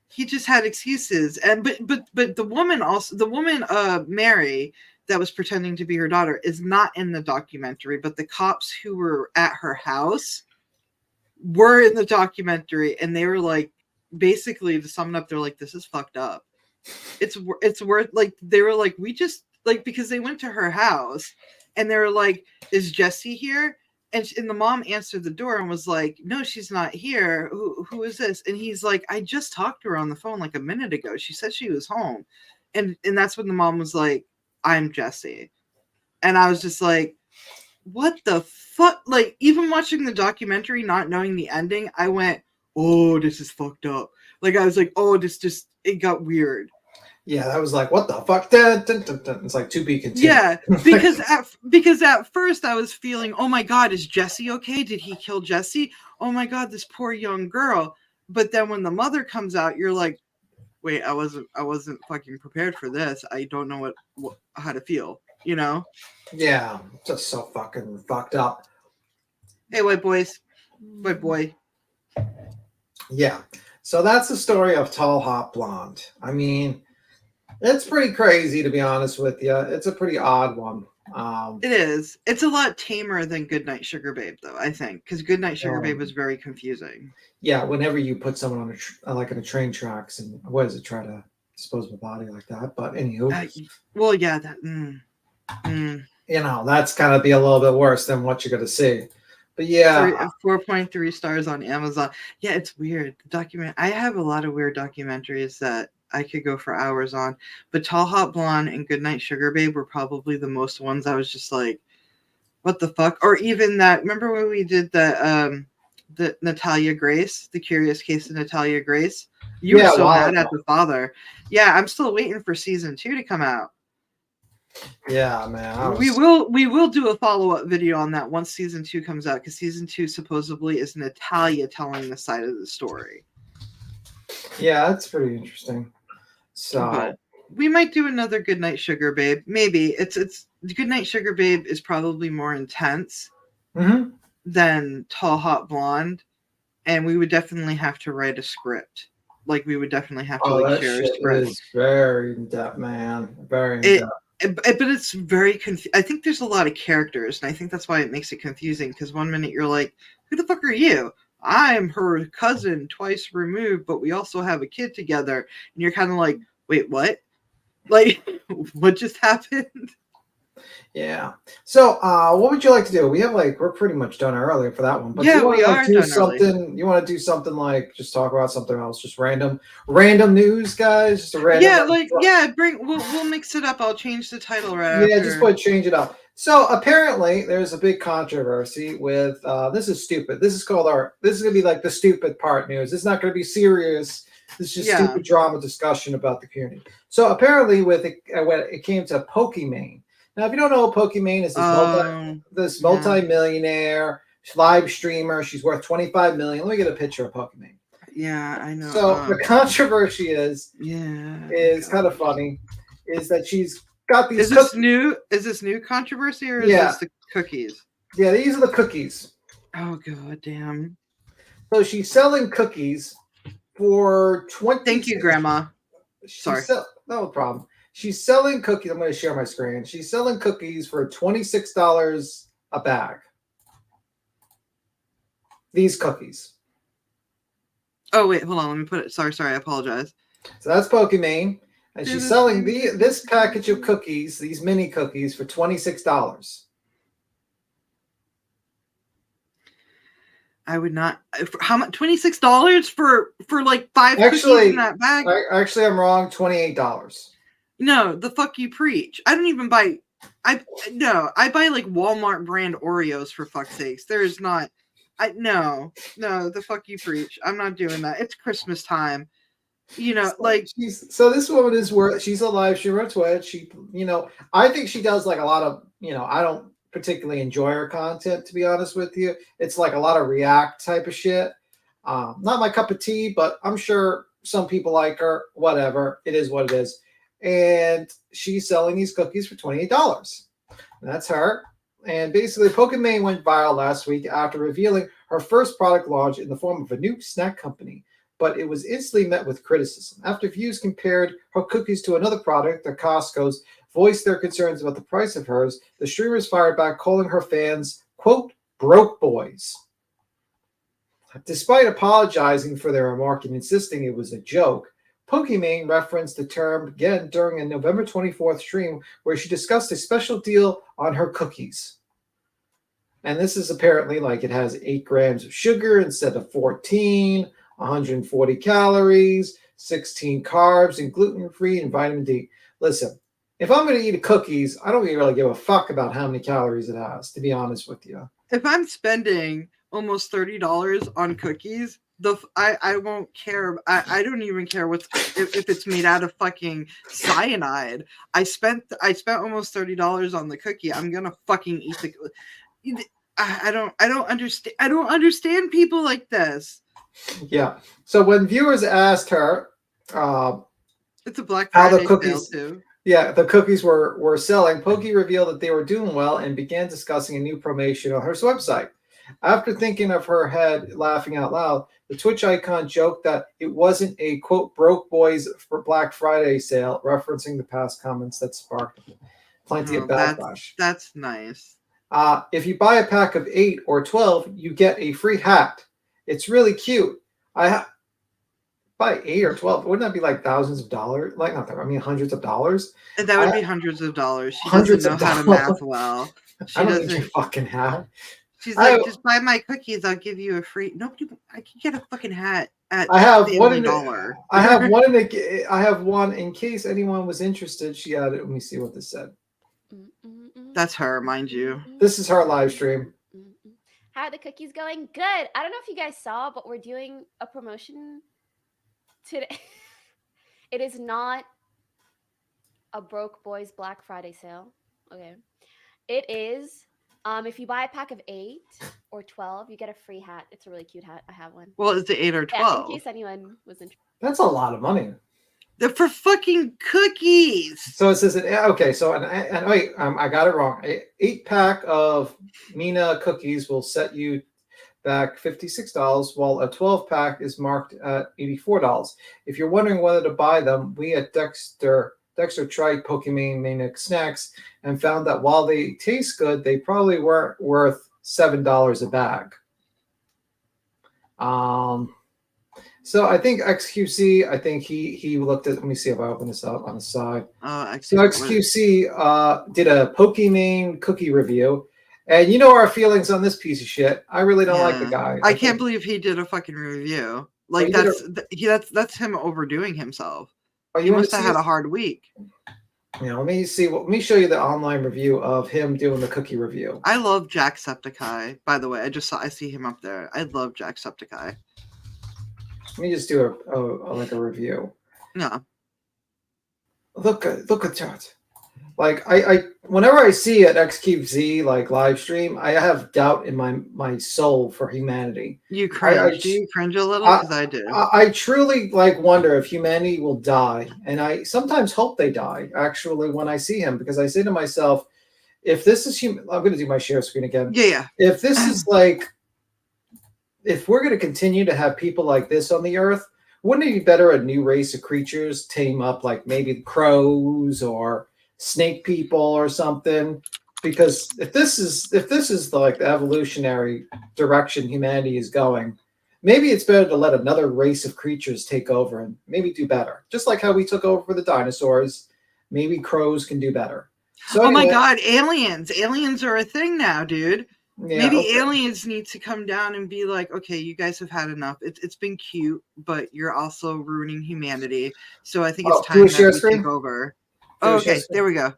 He just had excuses, and but the woman Mary, that was pretending to be her daughter, is not in the documentary. But the cops who were at her house were in the documentary, and they were like, basically, to sum it up, they're like, this is fucked up. It's worth, like, they were like, we just, like, because they went to her house and they were like, is Jesse here? And the mom answered the door and was like, no, she's not here. Who is this? And he's like, I just talked to her on the phone like a minute ago. She said she was home. And that's when the mom was like, I'm Jesse. And I was just like, what the fuck? Like, even watching the documentary, not knowing the ending, I went, oh, this is fucked up. Like, I was like, oh, it got weird. Yeah, that was like, what the fuck? Dun, dun, dun, dun. It's like to be continued. Yeah, because at first I was feeling, oh my God, is Jesse okay? Did he kill Jesse? Oh my God, this poor young girl. But then when the mother comes out, you're like, wait, I wasn't fucking prepared for this. I don't know how to feel, Yeah, just so fucking fucked up. Hey, white boy. Yeah, so that's the story of Talhotblond. I mean, it's pretty crazy, to be honest with you. It's a pretty odd one. It is. It's a lot tamer than Goodnight Sugar Babe, though, I think, because Goodnight Sugar Babe was very confusing. Yeah, whenever you put someone on like in a train tracks and what is it, try to dispose of a body like that. But anywho, well, yeah, that. That's gotta be a little bit worse than what you're gonna see. But yeah, 4.3 stars on Amazon. Yeah, it's weird. I have a lot of weird documentaries that I could go for hours on, but Talhotblond and Goodnight Sugar Babe were probably the most ones I was just like, what the fuck? Or even that, remember when we did the Natalia Grace, the Curious Case of Natalia Grace? You were so mad at the father. Yeah, I'm still waiting for season 2 to come out. Yeah, man. We will do a follow-up video on that once season 2 comes out, because season 2 supposedly is Natalia telling the side of the story. Yeah, that's pretty interesting. So but we might do another Goodnight Sugar Babe. Maybe it's Goodnight Sugar Babe is probably more intense than Tall Hot Blonde, and we would definitely have to write a script. Like, we would definitely have to share a script. Is very in depth, man. Very in depth. But it's very I think there's a lot of characters, and I think that's why it makes it confusing. Because one minute you're like, "Who the fuck are you?" I'm her cousin twice removed, but we also have a kid together. And you're kind of like, wait, what? Like, what just happened? Yeah. So, what would you like to do? We're pretty much done earlier for that one. But yeah, we are do something. Early. You want to do something like just talk about something else, just random news, guys. Just a random. Yeah, we'll mix it up. I'll change the title right. Yeah, just change it up. So apparently, there's a big controversy with this is stupid. This is gonna be like the stupid part news. It's not gonna be serious. This is just stupid drama discussion about the community. So apparently, when it came to Pokimane. Now, if you don't know, Pokimane is this multi-millionaire live streamer. She's worth $25 million. Let me get a picture of Pokimane. Yeah, I know. So the controversy is kind of funny, is that she's got these. Is this new controversy, or is this the cookies? Yeah, these are the cookies. Oh god damn! So she's selling cookies for 20. Thank you, Grandma. Sorry, no problem. She's selling cookies. I'm going to share my screen. She's selling cookies for $26 a bag. These cookies. Oh wait, hold on. Let me put it. Sorry. I apologize. So that's Pokimane, and she's selling this package of cookies, these mini cookies, for $26. I would not. How much? $26 for like 5 cookies in that bag? Actually, I'm wrong. $28. No, the fuck you preach. I don't even buy. I buy like Walmart brand Oreos for fuck's sakes. There is not. No, the fuck you preach. I'm not doing that. It's Christmas time. Like So this woman is worth. She's a live streamer on Twitch. She, I think she does like a lot of. I don't particularly enjoy her content, to be honest with you. It's like a lot of react type of shit. Not my cup of tea, but I'm sure some people like her. Whatever, it is what it is. And she's selling these cookies for $28. That's her. And basically, Pokimane went viral last week after revealing her first product launch in the form of a new snack company. But it was instantly met with criticism. After views compared her cookies to another product, the Costco's, voiced their concerns about the price of hers, the streamers fired back, calling her fans, quote, broke boys. Despite apologizing for their remark and insisting it was a joke, Pokimane referenced the term again during a November 24th stream where she discussed a special deal on her cookies. And this is apparently like it has 8 grams of sugar instead of 14, 140 calories, 16 carbs, and gluten-free and vitamin D. Listen, if I'm going to eat cookies, I don't really give a fuck about how many calories it has, to be honest with you. If I'm spending almost $30 on cookies, I won't care. I don't even care if it's made out of fucking cyanide. I spent almost $30 on the cookie. I'm gonna fucking eat the. I don't understand. I don't understand people like this. Yeah. So when viewers asked her, it's a Black Friday sale too. Yeah, the cookies were selling. Pokey revealed that they were doing well and began discussing a new promotion on her website. After thinking of her head laughing out loud, the Twitch icon joked that it wasn't a, quote, broke boys for Black Friday sale, referencing the past comments that sparked plenty of backlash. That's nice. If you buy a pack of 8 or 12, you get a free hat. It's really cute. Buy 8 or 12. Wouldn't that be like thousands of dollars? Like, not that, I mean, hundreds of dollars? That would be hundreds of dollars. She doesn't know how to math well. I don't think you fucking have. She's like, just buy my cookies. I'll give you a free. Nobody. I can get a fucking hat at I have the one only dollar. I have one. I have one in case anyone was interested. She added. Let me see what this said. That's her, mind you. This is her live stream. How are the cookies going? Good. I don't know if you guys saw, but we're doing a promotion today. It is not a broke boys Black Friday sale. Okay. It is. If you buy a pack of 8 or 12, you get a free hat. It's a really cute hat. I have one. Well, is it 8 or 12? Yeah, in case anyone was interested. That's a lot of money. They're for fucking cookies. So it says, okay, so, and wait, I got it wrong. An 8-pack of Mina cookies will set you back $56, while a 12-pack is marked at $84. If you're wondering whether to buy them, we at Dexter tried Pokimane Manic snacks and found that while they taste good, they probably weren't worth $7 a bag. So I think XQC, I think he looked at, let me see if I open this up on the side. So XQC did a Pokimane cookie review. And you know our feelings on this piece of shit. I really don't like the guy. I can't believe he did a fucking review. Like that's him overdoing himself. He must have had a hard week. Yeah, let me show you the online review of him doing the cookie review. I love Jacksepticeye, by the way. I see him up there. I love Jacksepticeye. Let me just do a review. Yeah. Look at that. Like I whenever I see an XQZ like live stream, I have doubt in my soul for humanity. You cringe. Do you cringe a little? Because I do. I truly wonder if humanity will die, and I sometimes hope they die. Actually, when I see him, because I say to myself, if this is human, I'm going to do my share screen again. Yeah. If this is if we're going to continue to have people like this on the earth, wouldn't it be better a new race of creatures team up, like maybe crows or snake people or something? Because if this is the evolutionary direction humanity is going, maybe it's better to let another race of creatures take over and maybe do better. Just like how we took over for the dinosaurs, maybe crows can do better. So anyway, oh my god, aliens are a thing now, dude. Yeah, Maybe okay. aliens need to come down and be like, okay, you guys have had enough. It's been cute, but you're also ruining humanity. So I think it's Oh, time do a that share we take screen? over. Do Oh, a share okay, screen? there we go.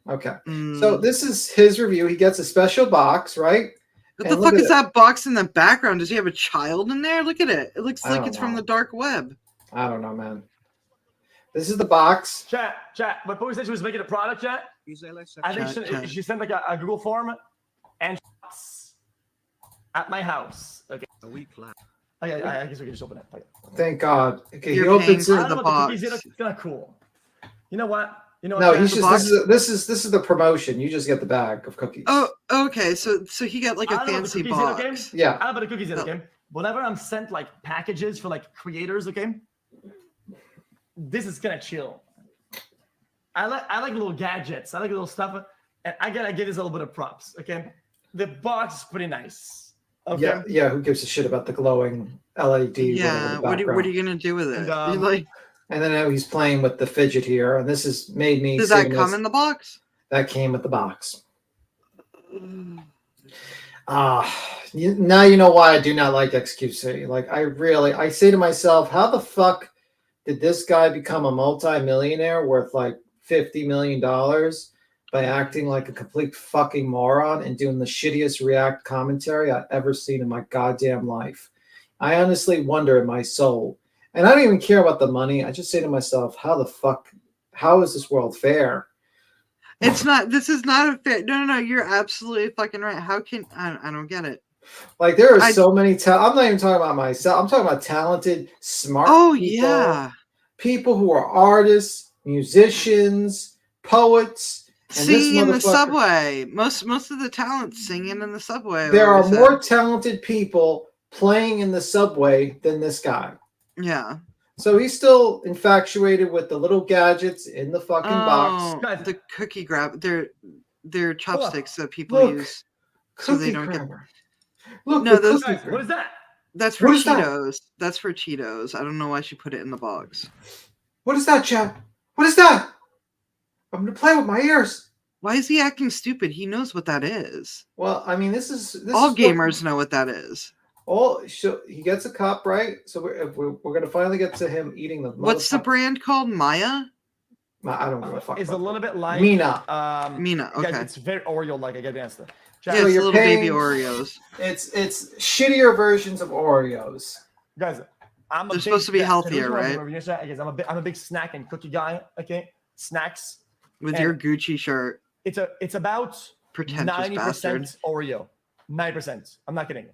Okay. So Mm. this is his review. He gets a special box, right? What And the look fuck at is it. that box in the background? Does he have a child in there? Look at it. It looks I like don't it's from the know. dark web. I don't know, man. This is the box. Chat. When Poe said she was making a product, chat, I think Chat. she sent like a Google form and at my house. Okay. I guess we can just open it. Okay. Thank God. Okay, You're he opens paying it. for I don't the know what the cookies box. did. It's kind of cool. You know what? No, chat? he's The just box? this is the promotion. You just get the bag of cookies. Oh, okay. So he got like I a don't know what the fancy cookies did, okay? box. Yeah. I don't know what the cookies did, Oh. okay? Whenever I'm sent like packages for like creators, okay? This is kind of chill. I like little gadgets. I like little stuff, and I gotta give this a little bit of props, okay? The box is pretty nice. Okay. Yeah. Who gives a shit about the glowing LED? Yeah. What are you gonna do with it? And, You're like, And then now he's playing with the fidget here, and this has made me. did seeing that come this- in the box? That came with the box. Now you know why I do not like XQC. Like I say to myself, how the fuck did this guy become a multi-millionaire worth like $50 million by acting like a complete fucking moron and doing the shittiest React commentary I've ever seen in my goddamn life? I honestly wonder in my soul. And I don't even care about the money. I just say to myself, how is this world fair? It's not. This is not a fit. No. You're absolutely fucking right. How can I don't get it. Like there are so many I'm not even talking about myself. I'm talking about talented, smart people. Yeah. People who are artists, musicians, poets, and Singing in the motherfucker- subway. Most of the talent singing in the subway. There are like I more said. talented people playing in the subway than this guy. Yeah. So he's still infatuated with the little gadgets in the fucking box. Guys. The cookie grab. They're chopsticks that people Look. use. So they Cookie don't get- grabber. Look, No, the those- cookie Guys, grabber. what is that? That's for What is that? Cheetos. That's for Cheetos. I don't know why she put it in the box. What is that, Chad? What is that? I'm gonna play with my ears. Why is he acting stupid? He knows what that is. Well, I mean, this is All what- gamers know what that is. So he gets a cup, right? So we're going to finally get to him eating the. What's the brand called? Maya? I don't give a fuck. It's a about little bit like Mina. Mina. Guys, Okay. it's very Oreo-like. I get the answer. Yeah, Chat, So it's you're little baby paying- Oreos. It's shittier versions of Oreos. guys, I'm a They're big, supposed to be yeah, healthier, the reason why right? I'm over here, guys, I'm a big snack and cookie guy. Okay, snacks. With And- your Gucci shirt. It's about Pretentious 90% bastard. Oreo. 9%. I'm not kidding.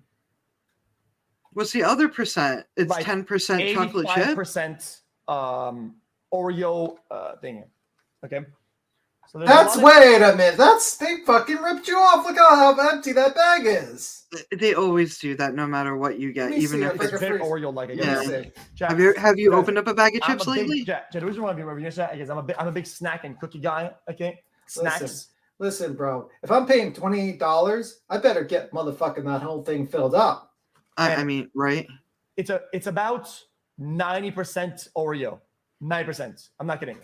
What's the other percent? It's Like 10% chocolate chip? 85% Oreo thing. Okay. So there's That's a lot of- wait a minute. They fucking ripped you off. Look how empty that bag is. They always do that no matter what you get. Let me Even see if it. It's it's very freeze. Oreo-like. I Yeah. gotta say. Chat, have you guys, opened up a bag of I'm chips a big, lately? Chat, the reason why I'm over here, is I'm a big snack and cookie guy. Okay. Snacks. Listen, bro. If I'm paying $28, I better get motherfucking that whole thing filled up. I mean, right? It's about 90% Oreo. 9%. I'm not kidding.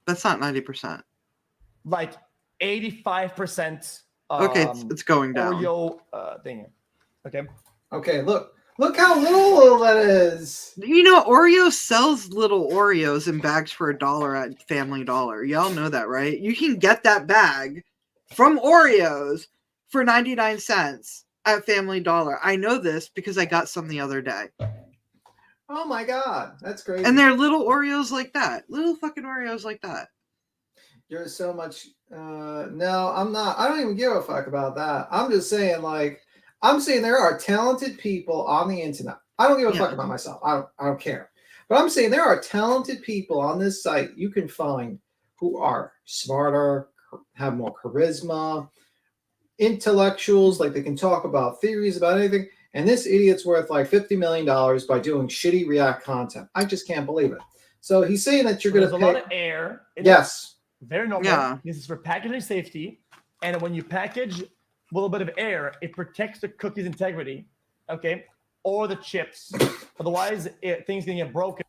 That's not 90%. Like 85%. Okay, it's going down. Oreo thing. Okay. Okay, look how little that is. You know, Oreo sells little Oreos in bags for $1 at Family Dollar. Y'all know that, right? You can get that bag from Oreos for 99 cents at Family Dollar. I know this because I got some the other day. Oh my god, that's crazy. And they're little Oreos like that. Little fucking Oreos like that. You're so much. No, I'm not. I don't even give a fuck about that. I'm just saying, there are talented people on the internet. I don't give a fuck Yeah. about myself. I don't care. But I'm saying there are talented people on this site you can find who are smarter, have more charisma, intellectuals, like they can talk about theories about anything. And this idiot's worth like $50 million by doing shitty React content. I just can't believe it. So he's saying that you're going There's to a pay. lot of air. Yes. Very normal. Yeah. This is for packaging safety. And when you package with a little bit of air, it protects the cookie's integrity. Okay. Or the chips. Otherwise, things can get broken.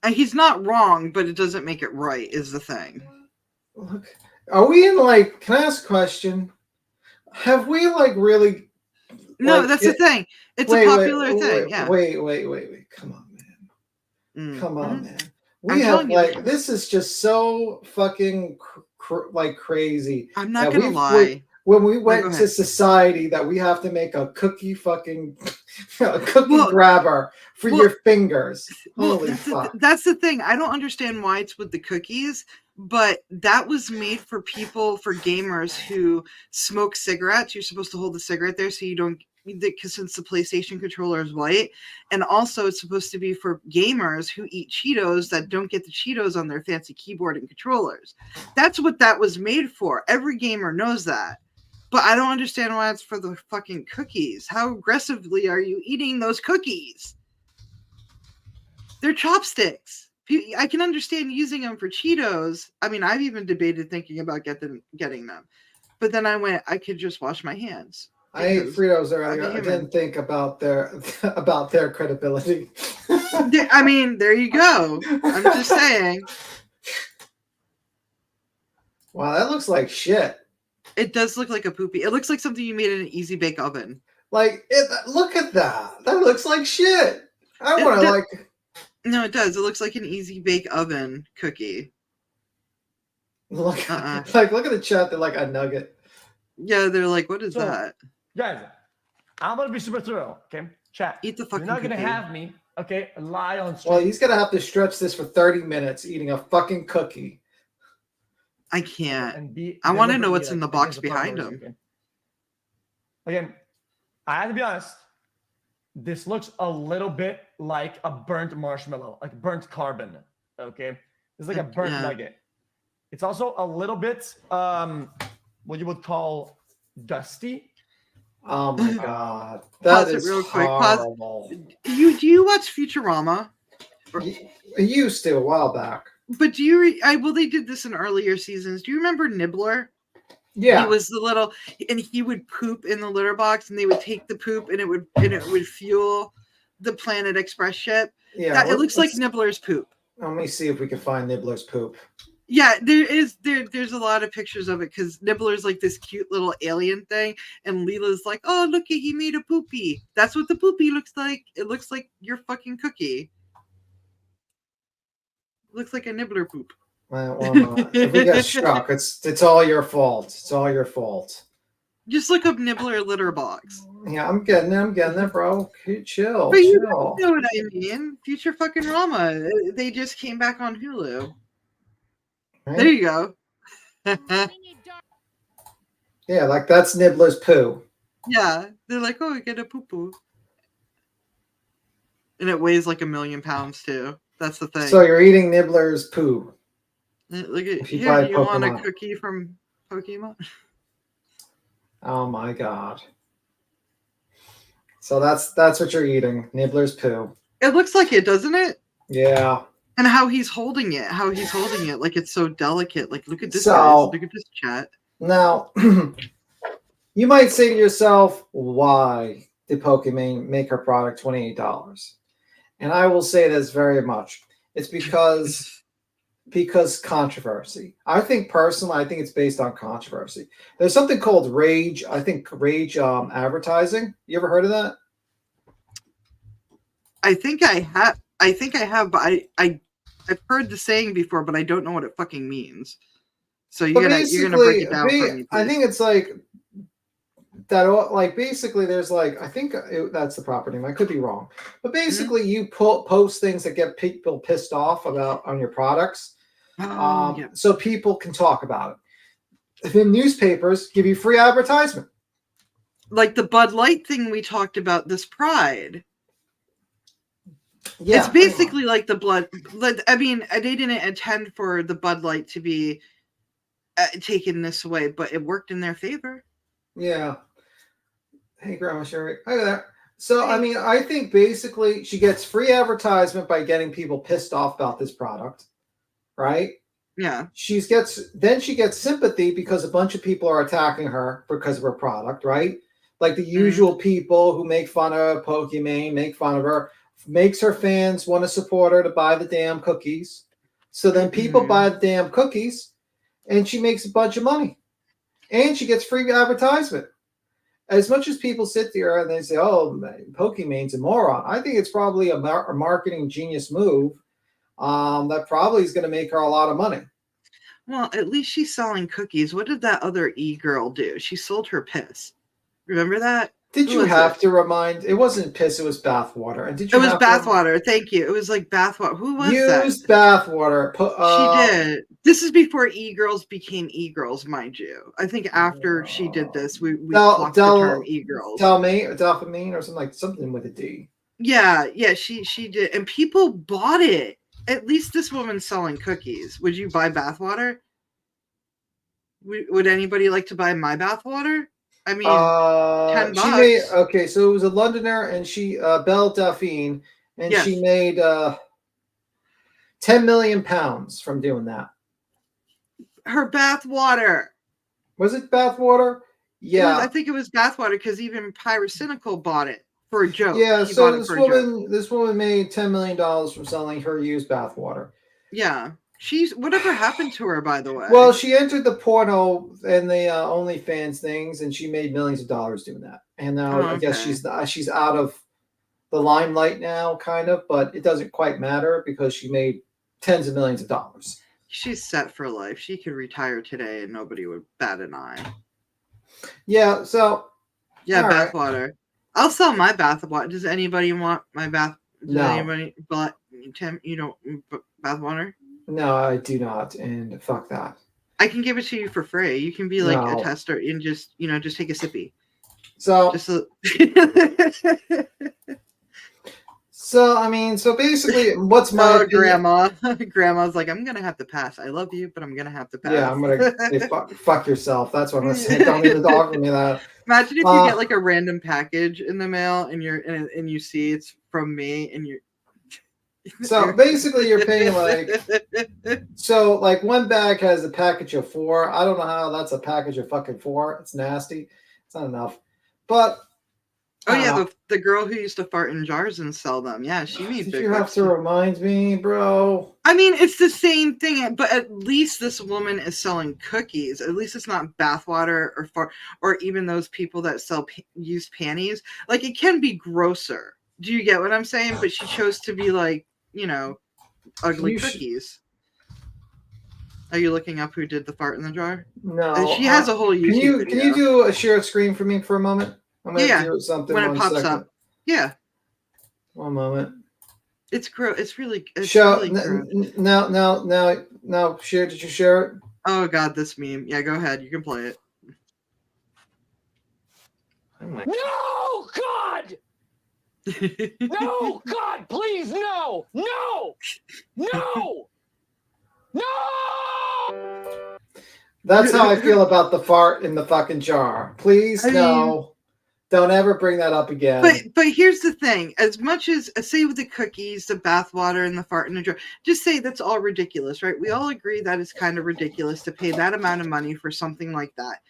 And he's not wrong, but it doesn't make it right, is the thing. Look, are we in can I ask a question? Have we like really? No, like, that's the thing. It's a popular thing. Yeah. Wait. Come on, man. Come on, Mhm. man. I'm We have telling you. like this is just so fucking like crazy. I'm not that gonna lie. when we No, go went to ahead. society that we have to make a cookie fucking a cookie Well, grabber for well, your fingers. Well, Holy fuck. that's the thing. I don't understand why it's with the cookies, but that was made for people, for gamers who smoke cigarettes. You're supposed to hold the cigarette there so you don't, because since the PlayStation controller is white, and also it's supposed to be for gamers who eat Cheetos that don't get the Cheetos on their fancy keyboard and controllers. That's what that was made for. Every gamer knows that. But I don't understand why it's for the fucking cookies. How aggressively are you eating those cookies? They're chopsticks. I can understand using them for Cheetos. I mean, I've even debated thinking about getting them. But then I went, I could just wash my hands. I ate Fritos earlier. I'm a I human. didn't think about their credibility. I mean, there you go. I'm just saying. Wow, that looks like shit. It does look like a poopy. It looks like something you made in an easy bake oven. Like, look at that. That looks like shit. I want to like. No, it does. It looks like an easy bake oven cookie. Look, like look at the chat. They're like a nugget. Yeah, they're like, what is that? Guys, I'm gonna be super thorough. Okay, chat. Eat the fucking. You're not gonna cookie. have me. Okay, lie on stream. Well, he's gonna have to stretch this for 30 minutes eating a fucking cookie. I can't. I want to know what's in the box behind him. Okay? Again, I have to be honest. This looks a little bit like a burnt marshmallow, like burnt carbon. Okay, it's like a burnt nugget. It's also a little bit what you would call dusty. Oh my god, that is real quick. horrible. Do you watch Futurama? I used to a while back. But do you? Well, they did this in earlier seasons. Do you remember Nibbler? Yeah, he was the little, and he would poop in the litter box, and they would take the poop, and it would fuel the Planet Express ship. Yeah, it looks like Nibbler's poop. Let me see if we can find Nibbler's poop. Yeah, there's a lot of pictures of it because Nibbler's like this cute little alien thing, and Leela's like, oh look, he made a poopy. That's what the poopy looks like. It looks like your fucking cookie. It looks like a Nibbler poop. Well, if we get struck, it's all your fault. It's all your fault. Just look up Nibbler litter box. Yeah, I'm getting there, bro. Chill. But you know what I mean. Future fucking Rama. They just came back on Hulu. Right? There you go. Yeah, like that's Nibbler's poo. Yeah, they're like, oh, we get a poo poo, and it weighs like 1,000,000 pounds too. That's the thing. So you're eating Nibbler's poo. Look at here. You want a cookie from Pokemon? Oh my god. So that's what you're eating, Nibbler's poo. It looks like it, doesn't it? Yeah. And how he's holding it, like it's so delicate. Like, look at this, guys. Look at this chat. Now, you might say to yourself, why did Pokemon make her product $28? And I will say this very much. It's because controversy. I think it's based on controversy. There's something called Rage. I think Rage advertising. You ever heard of that? I think I have, but I've heard the saying before, but I don't know what it fucking means. So you're gonna break it down for me, please. I think it's like that. Like basically, there's like that's the proper name. I could be wrong, but basically, you post things that get people pissed off on your products. So people can talk about it. Then newspapers give you free advertisement. Like the Bud Light thing we talked about, this Pride. Yeah, it's basically like the blood. I mean, they didn't intend for the Bud Light to be taken this way, but it worked in their favor. Yeah. Hey, Grandma Sherry. Hi there. So, I mean, I think basically she gets free advertisement by getting people pissed off about this product. Right? Yeah. She gets sympathy because a bunch of people are attacking her because of her product, right? Like the usual people who make fun of Pokemon, make fun of her, makes her fans want to support her to buy the damn cookies. So then people buy the damn cookies and she makes a bunch of money. And she gets free advertisement. as much as people sit there and they say, "Oh, Pokemon's a moron," I think it's probably a marketing genius move. That probably is going to make her a lot of money. Well, at least she's selling cookies. What did that other girl do? She sold her piss. Remember that? Did Who you was have it? to remind? It wasn't piss. It was bathwater. And did you? It was have to bathwater. Thank you. It was like bathwater. Who was that? used bathwater? She did. This is before e-girls became e-girls, mind you. I think after she did this, we plucked the term e-girls. Delphamine or something with a D. Yeah, she did, and people bought it. At least this woman's selling cookies. Would you buy bathwater? Would anybody like to buy my bathwater? I mean, $10. She made okay. So it was a Londoner, and she Belle Delphine, and Yes. she made 10 million pounds from doing that. Her bathwater. Was it bathwater? Yeah, I think it was bathwater because even Pyrocynical bought it for a joke. yeah. He So bought it for a joke. this woman made $10 million from selling her used bathwater. Yeah. She's whatever happened to her, by the way. Well, she entered the porno and the OnlyFans things, and she made millions of dollars doing that. And now I guess she's out of the limelight now, kind of, but it doesn't quite matter because she made tens of millions of dollars. She's set for life. She could retire today and nobody would bat an eye. Yeah, so yeah, all right. bathwater. I'll sell my bathwater. Does anybody want my bath? Does No. anybody? But Tim, you don't bathwater? No, I do not, and fuck that. I can give it to you for free. You can be like No. a tester and just just take a sippy. So Just a... So I mean, so basically, what's my opinion? grandma? Grandma's like, I'm gonna have to pass. I love you, but I'm gonna have to pass. Yeah, I'm gonna say, fuck yourself. That's what I'm gonna say. Don't even talk to me that. Imagine if you get like a random package in the mail and and you see it's from me and you're. So basically, you're paying like one bag has a package of 4. I don't know how that's a package of fucking 4. It's nasty. It's not enough. But oh yeah, the girl who used to fart in jars and sell them. Yeah, she made did big you have bucks. to remind me, bro? I mean, it's the same thing, but at least this woman is selling cookies. At least it's not bathwater or fart, or even those people that sell used panties. Like it can be grosser. Do you get what I'm saying? But she chose to be like, ugly cookies. Are you looking up who did the fart in the jar? No. She has a whole YouTube video. Can you do a share screen for me for a moment? I'm gonna do something when it pops up. Yeah. One moment. It's gross. It's really. Now, share. Did you share it? Oh God, this meme. Yeah, go ahead. You can play it. No, God! No, God, please, no! No! No! No! That's how I feel about the fart in the fucking jar. Please, no. Don't ever bring that up again. But here's the thing. As much as, say with the cookies, the bathwater, and the fart in the jar, just say that's all ridiculous, right? We all agree that it's kind of ridiculous to pay that amount of money for something like that.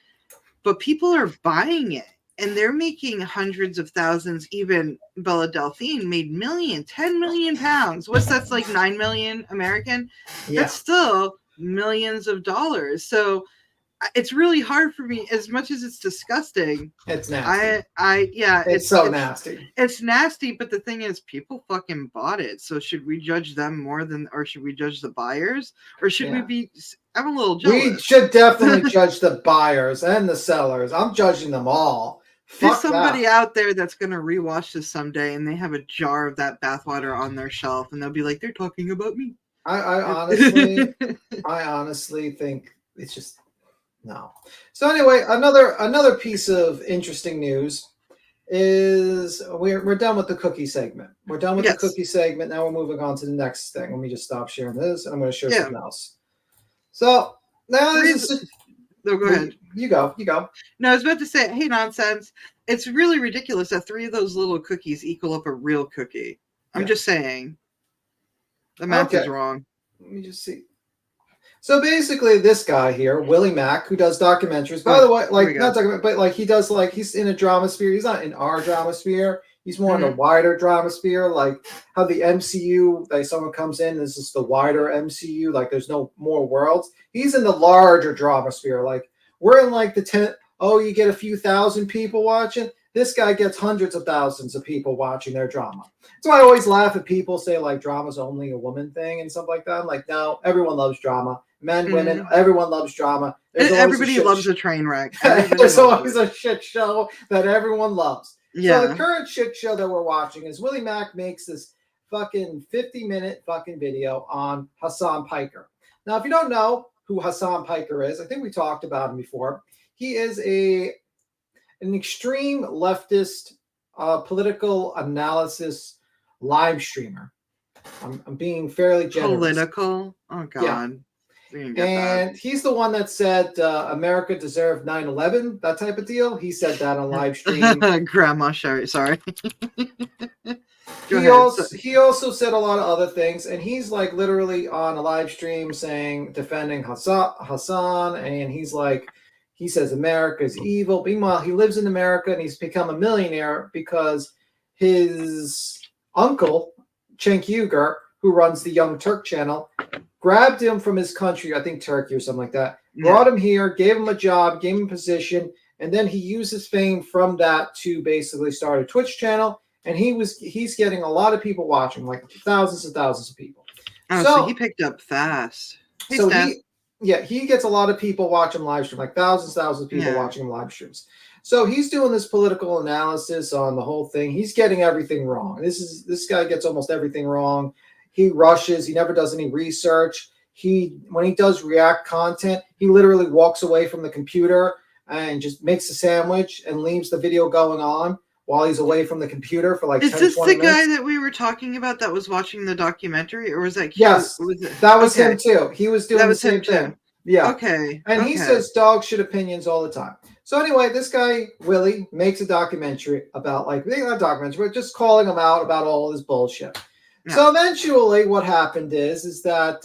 But people are buying it. And they're making hundreds of thousands. Even Bella Delphine made 10 million pounds. That's like 9 million American? Yeah. That's still millions of dollars. So it's really hard for me, as much as it's disgusting. It's nasty. It's so nasty. It's nasty, but the thing is, people fucking bought it. So should we judge them or should we judge the buyers? Or should we be... I'm a little jealous. We should definitely judge the buyers and the sellers. I'm judging them all. There's somebody out there that's going to rewatch this someday and they have a jar of that bathwater on their shelf and they'll be like, they're talking about me. I honestly think it's just no. So anyway, another piece of interesting news is we're done with the cookie segment. We're done with the cookie segment. Now we're moving on to the next thing. Let me just stop sharing this and I'm going to share something else. So now No, go ahead. You go. No, I was about to say, hey, nonsense. It's really ridiculous that 3 of those little cookies equal up a real cookie. I'm just saying. The math is wrong. Let me just see. So basically, this guy here, Willie Mack, who does documentaries. By the way, not documentary, but he does he's in a drama sphere. He's not in our drama sphere. He's more in a wider drama sphere, like how the MCU, someone comes in, this is the wider MCU, there's no more worlds. He's in the larger drama sphere. We're in the oh, you get a few thousand people watching. This guy gets hundreds of thousands of people watching their drama. So I always laugh at people say like drama's only a woman thing and stuff like that. I'm like, no, everyone loves drama. Men, women, everyone loves drama. Everybody loves a train wreck. There's always a shit show that everyone loves. Yeah. So the current shit show that we're watching is Willie Mack makes this fucking 50-minute fucking video on Hassan Piker. Now, if you don't know who Hassan Piker is, I think we talked about him before. He is an extreme leftist political analysis live streamer. I'm being fairly generous. Political? Oh, God. Yeah. And he's the one that said America deserved 9/11, that type of deal. He said that on live stream. Grandma Sherry, sorry. He also said a lot of other things, and he's like literally on a live stream defending Hassan, and he's like, he says America's evil. Meanwhile, he lives in America and he's become a millionaire because his uncle, Cenk Uygur, who runs the Young Turk channel, grabbed him from his country, I think Turkey or something like that, brought him here, gave him a job, gave him a position, and then he used his fame from that to basically start a Twitch channel, and he's getting a lot of people watching, like thousands and thousands of people. Oh, so he picked up fast. He gets a lot of people watching live stream, like thousands of people watching live streams. So he's doing this political analysis on the whole thing. He's getting everything wrong. This guy gets almost everything wrong. He rushes. He never does any research. When he does react content, he literally walks away from the computer and just makes a sandwich and leaves the video going on while he's away from the computer for like 10, 20 minutes. Is this the guy that we were talking about that was watching the documentary, or was that? Yes, that was him too. He was doing the same thing. Yeah. Okay. And he says dog shit opinions all the time. So anyway, this guy, Willie, makes a documentary about not a documentary, but just calling him out about all this bullshit. Yeah. So eventually what happened is that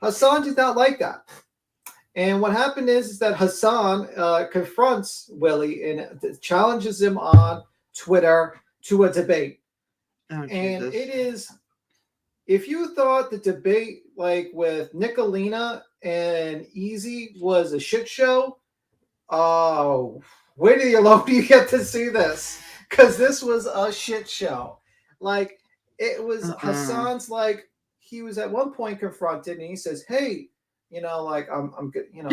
Hassan did not like that. And what happened is that Hassan confronts Willie and challenges him on Twitter to a debate. Oh, and it is, if you thought the debate like with Nicolina and Easy was a shit show, where do you get to see this? Because this was a shit show. Like, it was Hassan's like, he was at one point confronted and he says, hey, I'm good. You know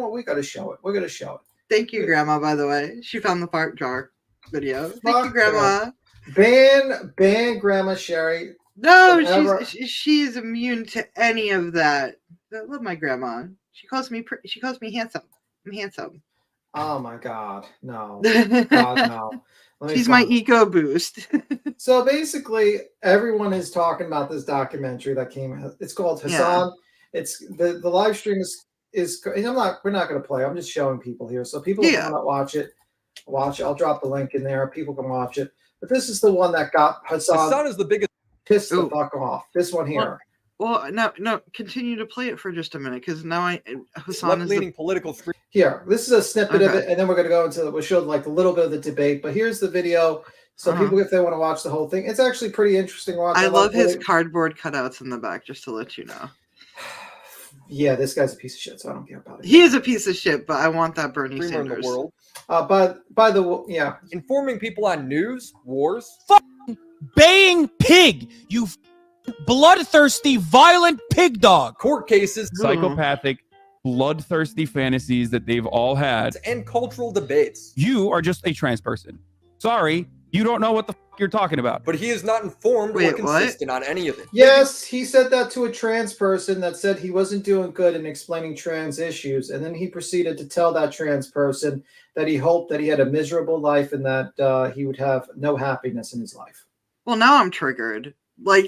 what? We got to show it. We're going to show it. Thank you, Grandma, by the way. She found the fart jar video. Thank you, Grandma. Ban Grandma Sherry. No, she's immune to any of that. I love my grandma. She calls me handsome. I'm handsome. Oh my God, no. God, no. She's my eco boost. So basically, everyone is talking about this documentary that came out. It's called Hassan. Yeah. It's the live stream is and we're not going to play. I'm just showing people here. So people who want to watch it. I'll drop the link in there. People can watch it. But this is the one that got Hassan. Hassan is the biggest. Pissed the fuck off. This one here. Well, no. Continue to play it for just a minute, because now Hassan is leaning political. Here, this is a snippet of it, and then we're going to go into. We'll show like a little bit of the debate, but here's the video. So people, if they want to watch the whole thing, it's actually pretty interesting. I love his cardboard cutouts in the back, just to let you know. Yeah, this guy's a piece of shit, so I don't care about it. He is a piece of shit, but I want that Bernie Sanders. In the world. By the informing people on news, wars. Baying pig, you bloodthirsty, violent pig dog. Court cases, psychopathic, bloodthirsty fantasies that they've all had, and cultural debates. You are just a trans person. Sorry, you don't know what the fuck you're talking about. But he is not informed or consistent on any of it. Yes, he said that to a trans person that said he wasn't doing good in explaining trans issues, and then he proceeded to tell that trans person that he hoped that he had a miserable life and that he would have no happiness in his life. Well, now I'm triggered. Like,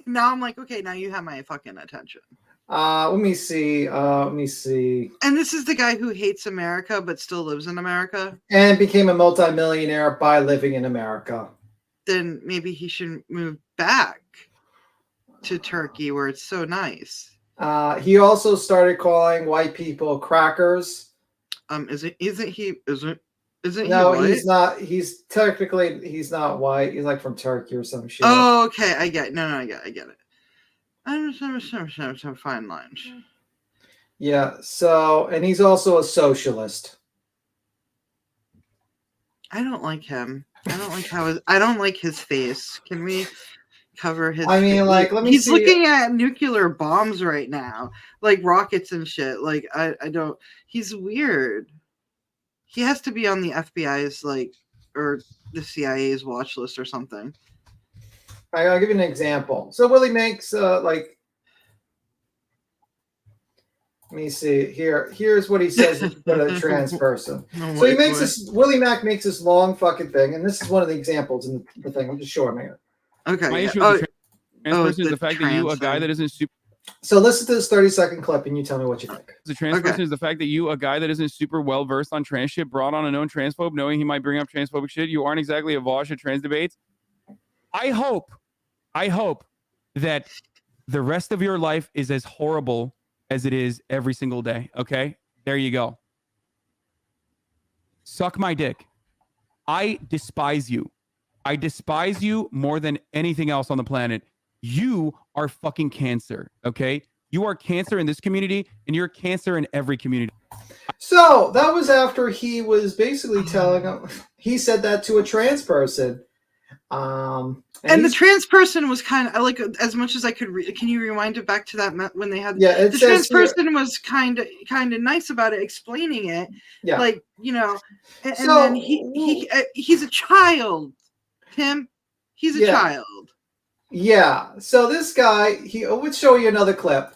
now I'm like, okay, now you have my fucking attention. Let me see. And this is the guy who hates America but still lives in America? And became a multimillionaire by living in America. Then maybe he should move back to Turkey where it's so nice. He also started calling white people crackers. Isn't he no, white? He's not. He's not white. He's like from Turkey or some shit. Oh, okay. I get it. No, I get it. I'm some fine lines. Yeah. So, and he's also a socialist. I don't like him. I don't like his face. Can we cover his I mean, face? like, let me He's see. looking at nuclear bombs right now, like rockets and shit. Like I don't. He's weird. He has to be on the FBI's or the CIA's watch list or something. I'll give you an example. So Willie makes let me see here. Here's what he says about a trans person. So he makes this. Willie Mack makes this long fucking thing, and this is one of the examples in the thing. I'm just showing here. Okay. My yeah. issue with the trans person is the the fact that you, a trans guy thing. that isn't super. So listen to this 30-second clip, and you tell me what you think. The trans Okay. person is the fact that you, a guy that isn't super well versed on trans shit, brought on a known transphobe, knowing he might bring up transphobic shit. You aren't exactly a vosh at trans debates. I hope that the rest of your life is as horrible as it is every single day. Okay, there you go. Suck my dick. I despise you. I despise you more than anything else on the planet. You are fucking cancer. Okay, you are cancer in this community, and you're cancer in every community. So that was after he was basically telling him. He said that to a trans person. And the trans person was kind of like, as much as I could. Can you rewind it back to that when they had? Yeah, it the says trans person was kind of nice about it, explaining it. Yeah. Like, you know, and So- then he's a child. Tim, he's a Yeah. child. Yeah. So this guy, I would show you another clip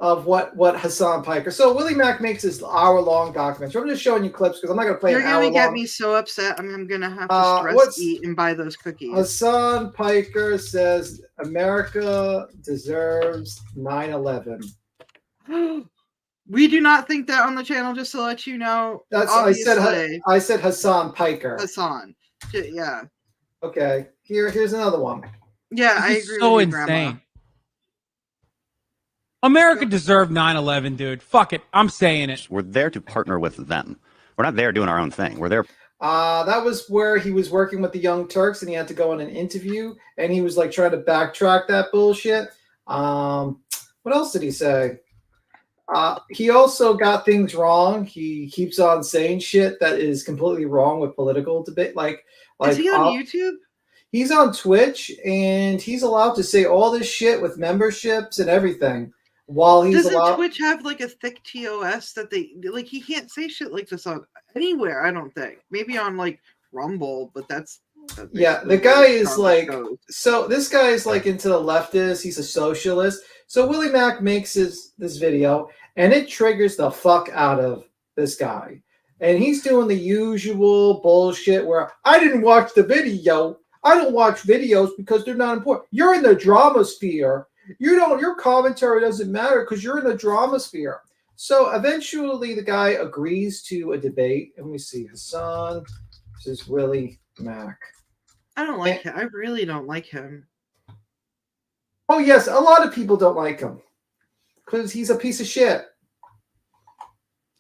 of what Hassan Piker. So Willie Mack makes this hour-long documentary. I'm just showing you clips because I'm not going to play You're an hour gonna get long. me so upset. I'm gonna have to stress eat and buy those cookies. Hassan Piker says America deserves 9/11. We do not think that on the channel. Just to let you know. I said Hassan Piker. Hassan. Yeah. Okay. Here's another one. Yeah, I This is agree so with you, insane. Grandma. America deserved 9/11, dude. Fuck it. I'm saying it. We're there to partner with them. We're not there doing our own thing. We're there. That was where he was working with the Young Turks, and he had to go on an interview, and he was like trying to backtrack that bullshit. What else did he say? He also got things wrong. He keeps on saying shit that is completely wrong with political debate. Like Is he on YouTube? He's on Twitch, and he's allowed to say all this shit with memberships and everything. While he's Doesn't Twitch have like a thick TOS that they like? He can't say shit like this on anywhere. I don't think. Maybe on like Rumble, but that's yeah. The guy is like so. This guy is like into the leftist. He's a socialist. So Willie Mack makes this video, and it triggers the fuck out of this guy. And he's doing the usual bullshit where I didn't watch the video. I don't watch videos because they're not important. You're in the drama sphere. Your commentary doesn't matter because you're in the drama sphere. So eventually the guy agrees to a debate. And we see Hassan versus Willie Mack. I don't like him. I really don't like him. Oh, yes. A lot of people don't like him because he's a piece of shit.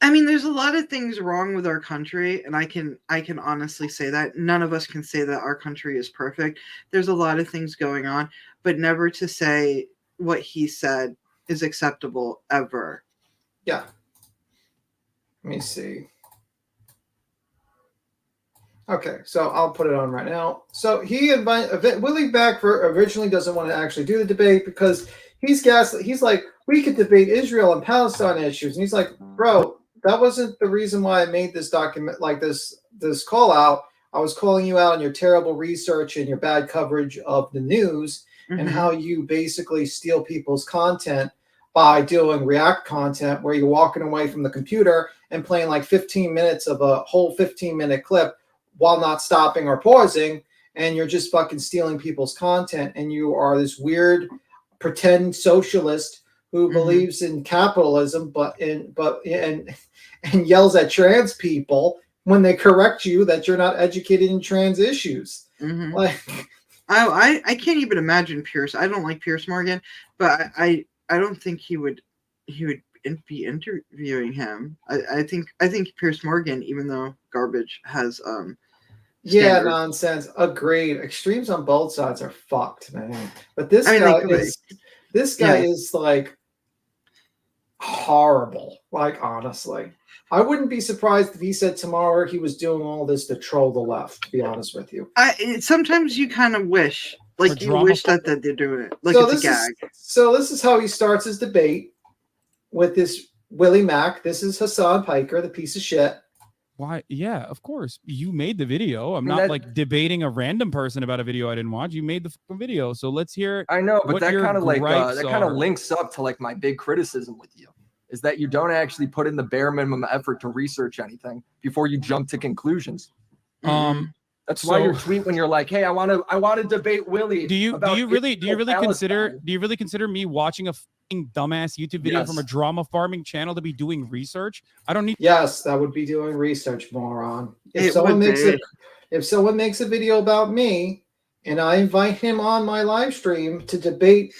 I mean, there's a lot of things wrong with our country, and I can honestly say that. None of us can say that our country is perfect. There's a lot of things going on, but never to say what he said is acceptable ever. Yeah. Let me see. Okay, so I'll put it on right now. So Willie Mack originally doesn't want to actually do the debate because he's like, we could debate Israel and Palestine issues, and he's like, bro, that wasn't the reason why I made this document, like this call out. I was calling you out on your terrible research and your bad coverage of the news and how you basically steal people's content by doing React content where you're walking away from the computer and playing like 15 minutes of a whole 15-minute clip while not stopping or pausing, and you're just fucking stealing people's content, and you are this weird pretend socialist who believes in capitalism and yells at trans people when they correct you that you're not educated in trans issues. Like, I can't even imagine Pierce. I don't like Pierce Morgan, but I don't think he would be interviewing him. I think Pierce Morgan, even though garbage, has yeah, nonsense. Agreed. Extremes on both sides are fucked, man. But this guy is like, horrible. Like, honestly, I wouldn't be surprised if he said tomorrow he was doing all this to troll the left, to be honest with you. Sometimes you kind of wish, like, you wish that they're doing it, like, it's a gag. So this is how he starts his debate with this Willie Mack. This is Hassan Piker, the piece of shit. Why? Yeah, of course. You made the video. I'm not like debating a random person about a video I didn't watch. You made the fucking video. So let's hear. I know, but what that your kind of like gripes that kind of are. links up to like my big criticism with you is that you don't actually put in the bare minimum effort to research anything before you jump to conclusions. That's why your tweet when you're like, "Hey, I want to debate Willie." Do you really consider me watching a fucking dumbass YouTube video from a drama farming channel to be doing research? I don't need. Yes, that would be doing research, moron. If It someone would makes be. if someone makes a video about me and I invite him on my live stream to debate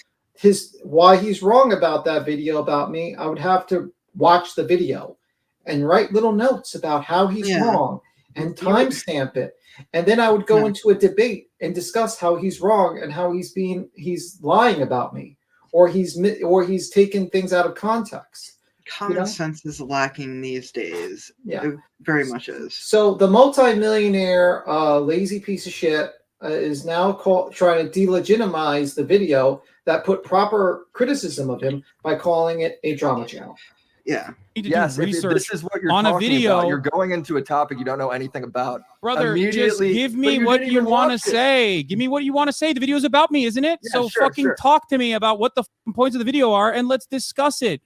why he's wrong about that video about me, I would have to watch the video and write little notes about how he's wrong and timestamp it. And then I would go into a debate and discuss how he's wrong and how he's lying about me, or he's taking things out of context. Common sense is lacking these days. Yeah, it very much is. So the multimillionaire lazy piece of shit is now trying to delegitimize the video that put proper criticism of him by calling it a drama channel. Yeah. Yes, if this is what you're on a talking video. about. You're going into a topic you don't know anything about. Brother, just Immediately, give me what you want to say. Give me what you want to say. The video's about me, isn't it? Yeah, so sure, fucking sure. talk to me about what the points of the video are, and let's discuss it.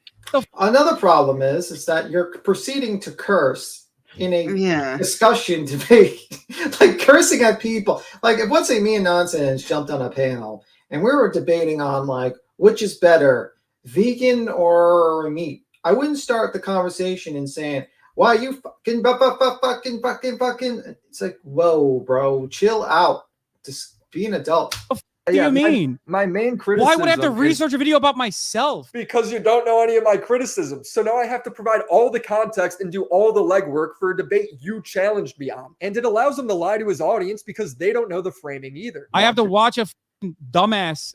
Another problem is that you're proceeding to curse in a discussion debate, like cursing at people. Like if let's say me and Nonsense jumped on a panel and we were debating on like which is better, vegan or meat. I wouldn't start the conversation in saying, "Why you fucking fucking." It's like, whoa, bro, chill out. Just be an adult. What do you mean? My main criticism. Why would I have to research a video about myself? Because you don't know any of my criticisms. So now I have to provide all the context and do all the legwork for a debate you challenged me on. And it allows him to lie to his audience because they don't know the framing either. I have to watch a dumbass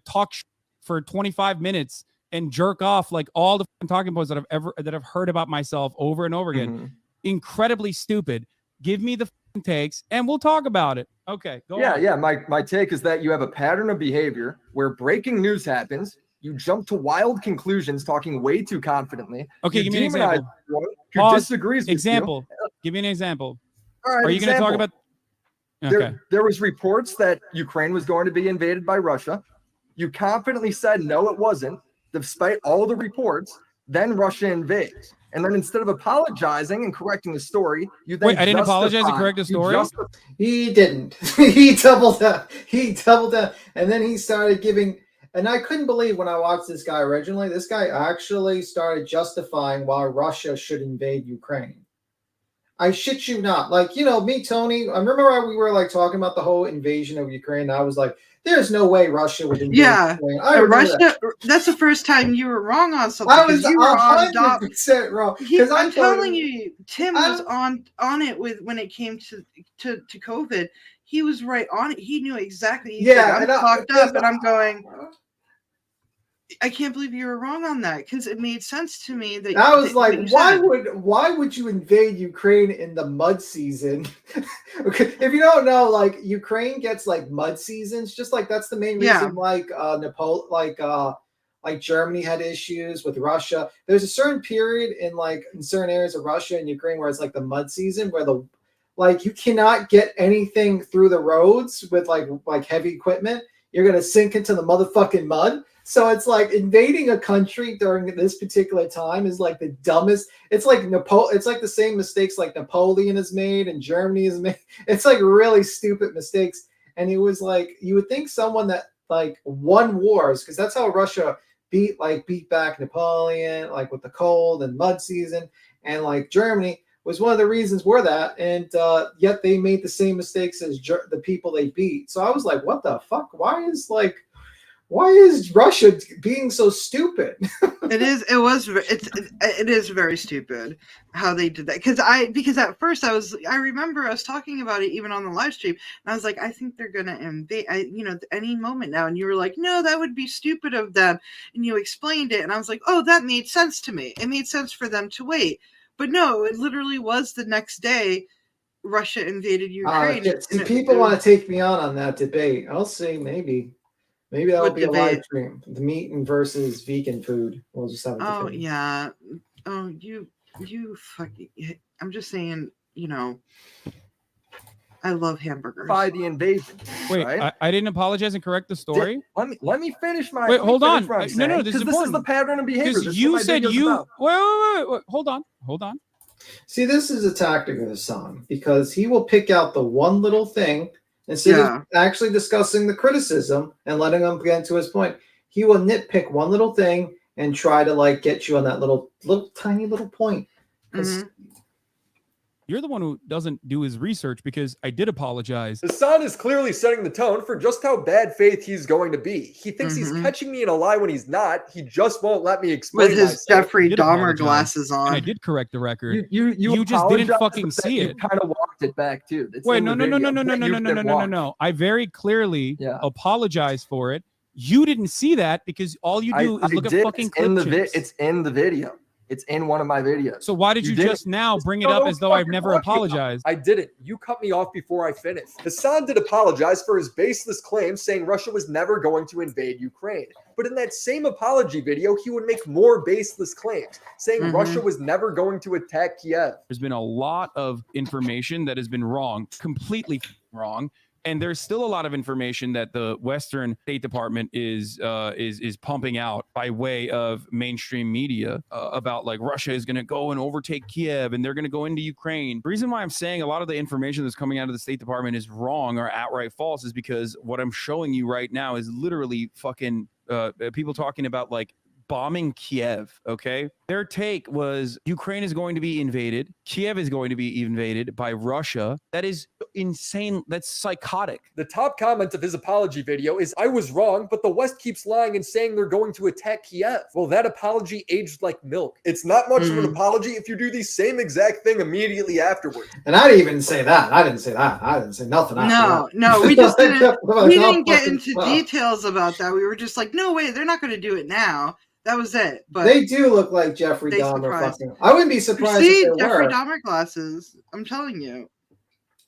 talk for 25 minutes and jerk off like all the talking points that I've heard about myself over and over again. Incredibly stupid. Give me the takes and we'll talk about it. Okay, go on. Yeah. My take is that you have a pattern of behavior where breaking news happens. You jump to wild conclusions, talking way too confidently. Okay, give me an example. Who disagrees with example. You. Give me an example. All right, are you going to talk about? Okay. There was reports that Ukraine was going to be invaded by Russia. You confidently said no, it wasn't, despite all the reports. Then Russia invades. And then instead of apologizing and correcting the story, you then I didn't apologize and correct the story? He didn't. He doubled down. And then he started giving, and I couldn't believe when I watched this guy originally, this guy actually started justifying why Russia should invade Ukraine. I shit you not. Like, me, Tony, I remember we were like talking about the whole invasion of Ukraine. And I was like, there's no way Russia would invade Ukraine. Russia. That's the first time you were wrong on something. I was you were 100% wrong. I'm telling you, Tim was on it when it came to COVID. He was right on it. He knew exactly. He said, I'm fucked up, and I'm going. I can't believe you were wrong on that because it made sense to me that I was like, why would you invade Ukraine in the mud season? If you don't know, like Ukraine gets like mud seasons, just like that's the main reason like Germany had issues with Russia. There's a certain period in certain areas of Russia and Ukraine where it's like the mud season where you cannot get anything through the roads with like heavy equipment. You're gonna sink into the motherfucking mud. So it's like invading a country during this particular time is like the dumbest. It's like It's like the same mistakes like Napoleon has made and Germany has made. It's like really stupid mistakes. And it was like you would think someone that like won wars because that's how Russia beat back Napoleon, like with the cold and mud season, and like Germany was one of the reasons for that. And yet they made the same mistakes as the people they beat. So I was like, what the fuck? Why is Russia being so stupid? It is very stupid how they did that. Because at first I remember us talking about it even on the live stream, and I was like, I think they're gonna invade, any moment now. And you were like, no, that would be stupid of them. And you explained it, and I was like, oh, that made sense to me. It made sense for them to wait. But no, it literally was the next day Russia invaded Ukraine. See, people want to take me on that debate. I'll see, maybe that'll What be a debate? live stream. The meat and versus vegan food. We'll just have a Oh debate. yeah. Oh, you fucking. I'm just saying. I love hamburgers. By the invasion. Wait, right? I didn't apologize and correct the story. Let me finish my. Wait, let me hold finish on. what I'm No, saying, this is 'cause this is the important. pattern of behavior. Because This is you what my said video's you. about. Wait. Hold on. See, this is a tactic of Hassan because he will pick out the one little thing instead of actually discussing the criticism and letting him get to his point. He will nitpick one little thing and try to get you on that little tiny little point. You're the one who doesn't do his research because I did apologize. Hassan is clearly setting the tone for just how bad faith he's going to be. He thinks he's catching me in a lie when he's not. He just won't let me explain With his myself. Jeffrey I did Dahmer apologize, glasses on. and I did correct the record. You just didn't apologized, fucking but then see you it. kind of walked it back too. It's Wait, in no. the video. No. I very clearly apologized for it. You didn't see that because all you do is look at fucking clip chips. It's in the video. It's in one of my videos. So why did you just now bring it up as though I've never apologized? I didn't. You cut me off before I finished. Hassan did apologize for his baseless claims saying Russia was never going to invade Ukraine. But in that same apology video, he would make more baseless claims, saying Russia was never going to attack Kiev. There's been a lot of information that has been wrong, completely wrong. And there's still a lot of information that the Western State Department is pumping out by way of mainstream media about Russia is going to go and overtake Kiev and they're going to go into Ukraine. The reason why I'm saying a lot of the information that's coming out of the State Department is wrong or outright false is because what I'm showing you right now is literally fucking people talking about bombing Kiev, okay? Their take was Ukraine is going to be invaded. Kiev is going to be invaded by Russia. That is insane. That's psychotic. The top comment of his apology video is, I was wrong, but the West keeps lying and saying they're going to attack Kiev. Well, that apology aged like milk. It's not much of an apology if you do the same exact thing immediately afterward. And I didn't even say that. I didn't say that. I didn't say nothing after that. No, we just didn't. We didn't get into details about that. We were just like, no way, they're not going to do it now. That was it. But they do look like Jeffrey Dahmer. I wouldn't be surprised if they Jeffrey were. Dahmer glasses. I'm telling you.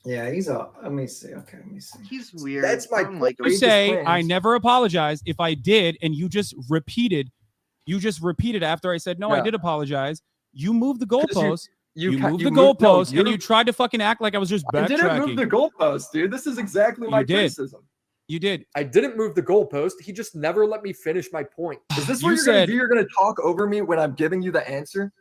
Yeah, he's a. Let me see. Okay, let me see. He's weird. That's my point. You say I never apologized. If I did, and you just repeated after I said no, I did apologize. You moved the goalpost. You moved the goalpost, and you tried to fucking act like I was just backtracking. I didn't move the goalpost, dude. This is exactly my criticism. You did. I didn't move the goalpost. He just never let me finish my point. Is this what you're going to do? You're going to talk over me when I'm giving you the answer?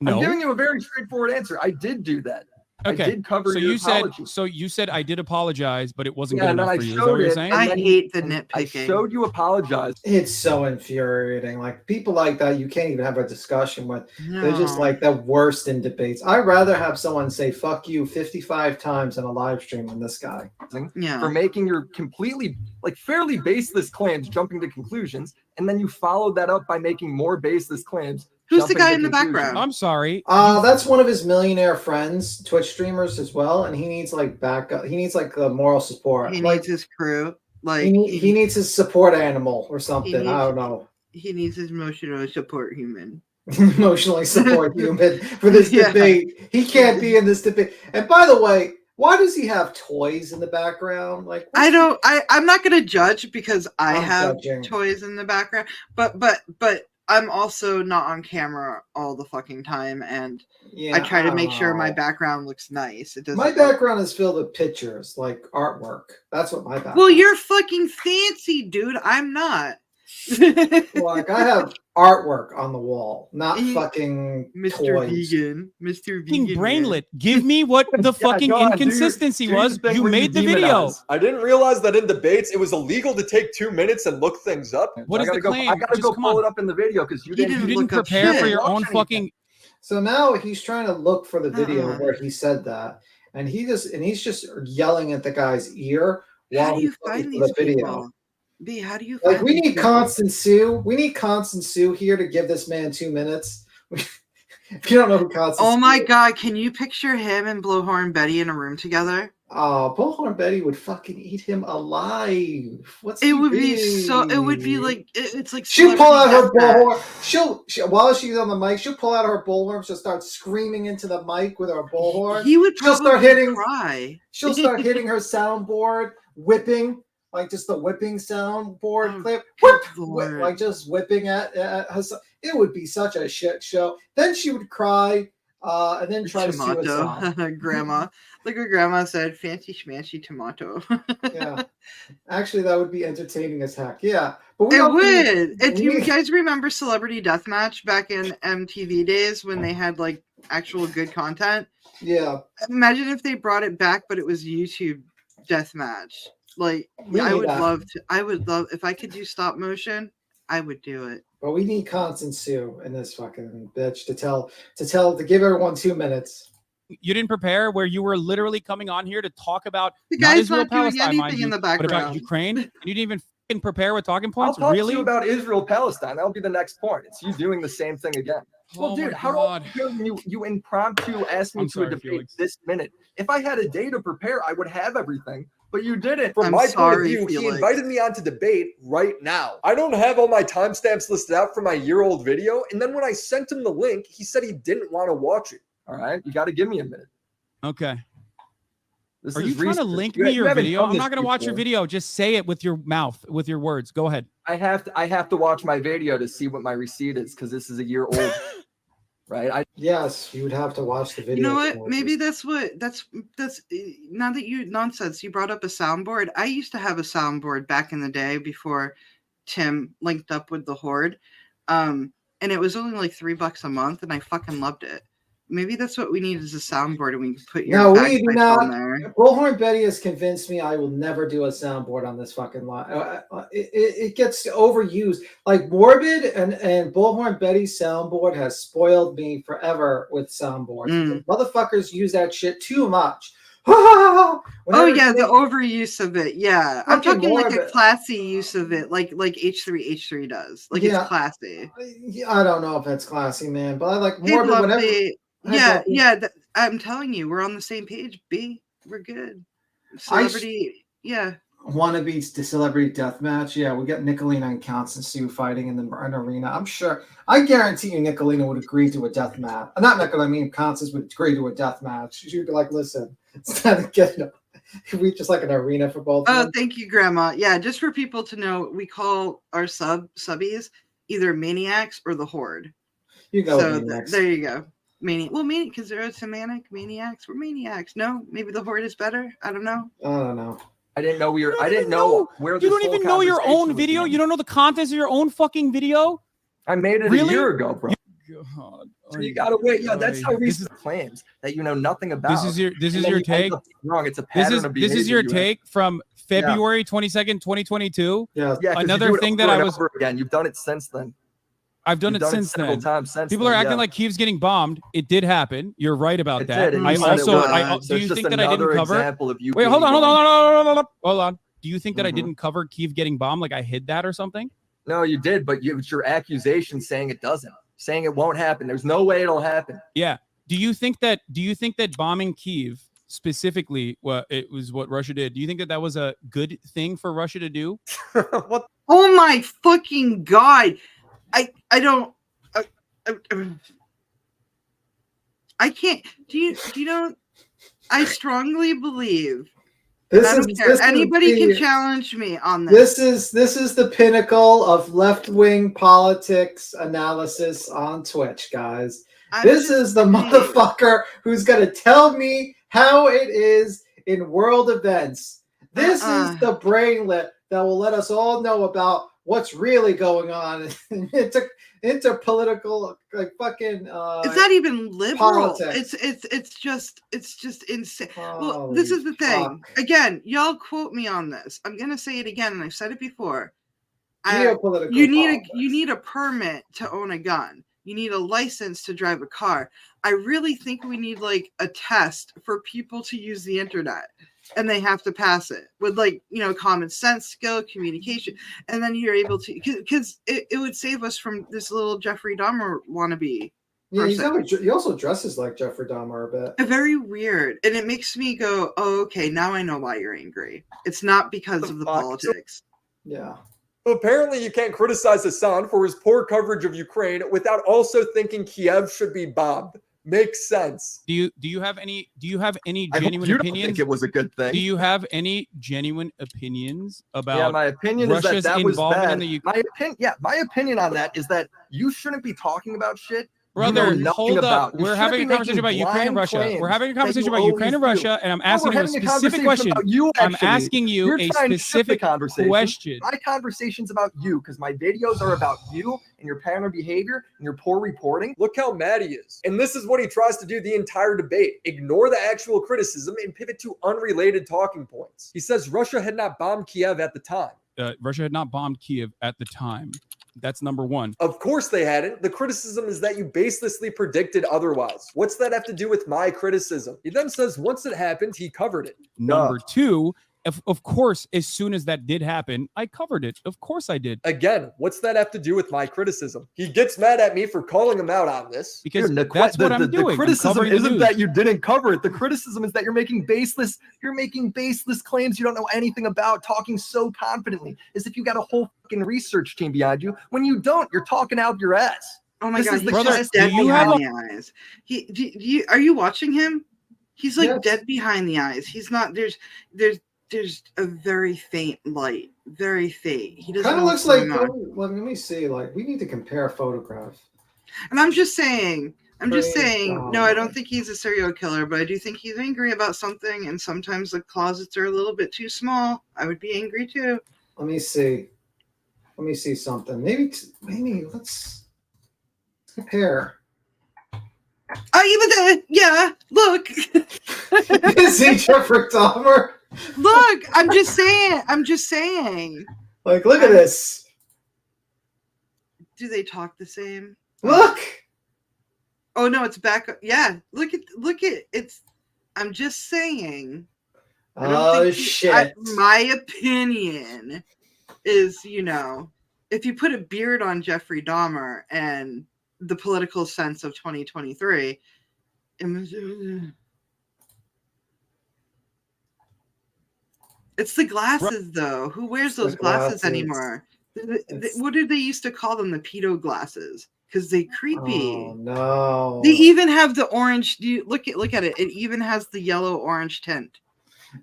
No. I'm giving you a very straightforward answer. I did do that. Okay. I did cover so your you apology. said I did apologize, but it wasn't good enough for you. Is that what you're saying? I hate the nitpicking. I showed you apologize. It's so infuriating. People like that, you can't even have a discussion with. No. They're just the worst in debates. I'd rather have someone say "fuck you" 55 times in a live stream than this guy. For making your completely fairly baseless claims, jumping to conclusions, and then you followed that up by making more baseless claims. Who's the guy in the background? I'm sorry. That's one of his millionaire friends, Twitch streamers as well, and he needs backup. He needs moral support. He needs his crew. He needs his support animal or something. I don't know. He needs his emotional support human. Emotionally support human for this debate. He can't be in this debate. And by the way, why does he have toys in the background? I'm not going to judge because I'm have toys in the background, but I'm also not on camera all the fucking time, and I try to make sure my background looks nice. It doesn't. My background is filled with pictures, artwork. That's what my background. Well, you're fucking fancy, dude. I'm not. I have artwork on the wall, not fucking Mr. toys. Vegan. Mr. Vegan. Brainlet. Give me what the fucking inconsistency was. You made the video. I didn't realize that in debates it was illegal to take 2 minutes and look things up. What is the claim? I gotta go pull it up in the video because you didn't prepare for your own fucking. So now he's trying to look for the video where he said that, and he's just yelling at the guy's ear How while do you he's find looking for these the video. people? B, how do you Like, find we these need people? Constant Sue. We need Constant Sue here to give this man 2 minutes. If you don't know who Constant Oh Sue my is. god, can you picture him and Blowhorn Betty in a room together? Oh, Bullhorn Betty would fucking eat him alive. What's It he would be so. It would be be? like it's like She'll pull out her Celebrity bullhorn. While she's on the mic, she'll pull out her bullhorn. She'll start screaming into the mic with her bullhorn. He would She'll start probably hitting. cry. She'll start hitting her soundboard, whipping, like just the whipping soundboard Oh, clip, good whip, lord. like just whipping at her. It would be such a shit show. Then she would cry, and then try to sue us off. Tomato, grandma. Like what grandma said, fancy schmancy tomato. Yeah, actually, that would be entertaining as heck. Yeah, but we It don't would. need- Do you guys remember Celebrity Deathmatch back in MTV days when they had like actual good content? Yeah, Imagine if they brought it back, but it was YouTube Deathmatch. Like We I need would that. love to. I would love if I could do stop motion. I would do it. but we need Constant Sue in this fucking bitch to give everyone 2 minutes. You didn't prepare where you were literally coming on here to talk about The not guy's Israel not doing Palestine, mind anything you, in the but about background. Ukraine. And you didn't even fucking prepare with talking I'll points. talk Really? to you about Israel Palestine. That'll be the next point. It's you doing the same thing again. Well, Oh dude, my how God. do you impromptu ask me I'm to sorry, a debate Felix. this minute? If I had a day to prepare, I would have everything, but you didn't. From I'm my point of sorry, view, he Felix. invited me on to debate right now. I don't have all my timestamps listed out for my year-old video, and then when I sent him the link, he said he didn't want to watch it. All right, you got to give me a minute. Okay. This Are is you trying to research. link You- me you your haven't video? done I'm this not going to watch your before. video. Just say it with your mouth, with your words. Go ahead. I have to watch my video to see what my receipt is because this is a year old, right? Yes, you would have to watch the video. You know what? to Maybe notice. that's now that you nonsense. You brought up a soundboard. I used to have a soundboard back in the day before Tim linked up with the Horde, and it was only like $3 a month, and I fucking loved it. Maybe that's what we need is a soundboard, and we can put your No, we do bagpipes not. on there. Bullhorn Betty has convinced me I will never do a soundboard on this fucking line. It gets overused. Like Morbid and Bullhorn Betty's soundboard has spoiled me forever with soundboards. Motherfuckers use that shit too much. Oh Whenever yeah, they- the overuse of it. Yeah, I'm Fucking talking like a Morbid. classy use of it, like H3 does. Like Yeah. it's classy. I don't know if that's classy, man, but I like Hey, Morbid whenever. Bluffy. Hi, Yeah, Bluffy. yeah. I'm telling you, we're on the same page. B, we're good. Celebrity, yeah. Wannabe the Celebrity Deathmatch. Yeah, we got Nicolina and Constant Sue fighting in the arena. I'm sure. I guarantee you, Nicolina would agree to a death match. Not Nicolina. I mean, Constance would agree to a death match. She'd be like, "Listen, it's time to get we just like an arena for both." of Oh, them. thank you, Grandma. Yeah, just for people to know, we call our subbies either Maniacs or the Horde. You go, So Maniacs. there you go. Maniac, because they're semantic maniacs. We're maniacs. No, maybe the Horde is better. I don't know. I don't know. I didn't know we were. You I don't didn't even know where You this don't whole even know your conversation own was video. going. You don't know the contents of your own fucking video. I made it Really? a year ago, bro. God. So you gotta wait. Yeah, that's how This is- research claims that you know nothing about. This is your and then your you end take. up being wrong. It's a This pattern is of this is behavior your you have. take from February 22nd, 2022. Yeah. Yeah, 'cause you Another do it thing over that I and was over again. You've done it since then. I've done You've it since several then. times since People then, are acting yeah. like Kiev's getting bombed. It did happen. You're right about It that. did, and I you said it also would. I So do it's you just think that I didn't another cover? example of you Wait, being hold on. wrong. Hold on. Do you think that I Mhm. didn't cover Kiev getting bombed? Like I hid that or something? No, you did, but it's your accusation saying it doesn't, saying it won't happen. There's no way it'll happen. Yeah. Do you think that bombing Kiev specifically, what it was what Russia did? Do you think that that was a good thing for Russia to do? What? Oh my fucking god! I don't. I can't. Do you know? I strongly believe. This I don't is care. this Anybody is can the, challenge me on this. this is the pinnacle of left wing politics analysis on Twitch, guys. This is the motherfucker who's going to tell me how it is in world events. This is the brainlet that will let us all know about what's really going on in interpolitical, like fucking. It's not even liberal. politics. It's just insane. Well, Holy this is the thing. fuck. Again, y'all quote me on this. I'm gonna say it again, and I've said it before. Geopolitical You politics. need a permit to own a gun. You need a license to drive a car. I really think we need like a test for people to use the internet. and they have to pass it with like, you know, common sense, skill, communication, and then you're able to, because it would save us from this little Jeffrey Dahmer wannabe. Yeah, he also dresses like Jeffrey Dahmer a bit. Very weird, and it makes me go, oh, okay, now I know why you're angry. It's not because of the politics. Yeah. Apparently, you can't criticize Hassan for his poor coverage of Ukraine without also thinking Kiev should be bombed. Makes sense. Do you have any genuine I hope you don't opinions? think it was a good thing. Do you have any genuine opinions about? Yeah, my opinion Russia's is that was involvement bad. in the Ukraine? My opinion on that is that you shouldn't be talking about shit. Brother, you know hold up. about. We're having a conversation about Ukraine and Russia. We're having a conversation about Ukraine and Russia, and I'm asking you a specific question. I'm asking you a specific question. My conversation's about you because my videos are about you and your pattern of behavior and your poor reporting. Look how mad he is. And this is what he tries to do the entire debate. Ignore the actual criticism and pivot to unrelated talking points. He says Russia had not bombed Kiev at the time. Russia had not bombed Kiev at the time. That's number one. Of course they hadn't. The criticism is that you baselessly predicted otherwise. What's that have to do with my criticism? He then says once it happened, he covered it. Number two, of course, as soon as that did happen, I covered it. Of course I did. Again, what's that have to do with my criticism? He gets mad at me for calling him out on this. Because that's what I'm doing. The criticism isn't that you didn't cover it. The criticism is that you're making baseless claims you don't know anything about, talking so confidently, as if you got a whole fucking research team behind you. When you don't, you're talking out your ass. Oh my God, he's dead behind the eyes. Are you watching him? He's like dead behind the eyes. He's not. There's a very faint light, very faint. He doesn't. Kind of looks like. Let me see. Like we need to compare photographs. And I'm just saying. No, I don't think he's a serial killer, but I do think he's angry about something. And sometimes the closets are a little bit too small. I would be angry too. Let me see something. Maybe let's compare. Yeah. Look. Is he Jeffrey Dahmer? Look, I'm just saying. Like, look at this. Do they talk the same? Look. Oh no, it's back. Yeah, look at it's. I'm just saying. Oh shit. My opinion is, you know, if you put a beard on Jeffrey Dahmer and the political sense of 2023, it's the glasses, though. Who wears those glasses anymore? What did they used to call them? The pedo glasses, because they're creepy. Oh no! They even have the orange. Look at it. It even has the yellow-orange tint.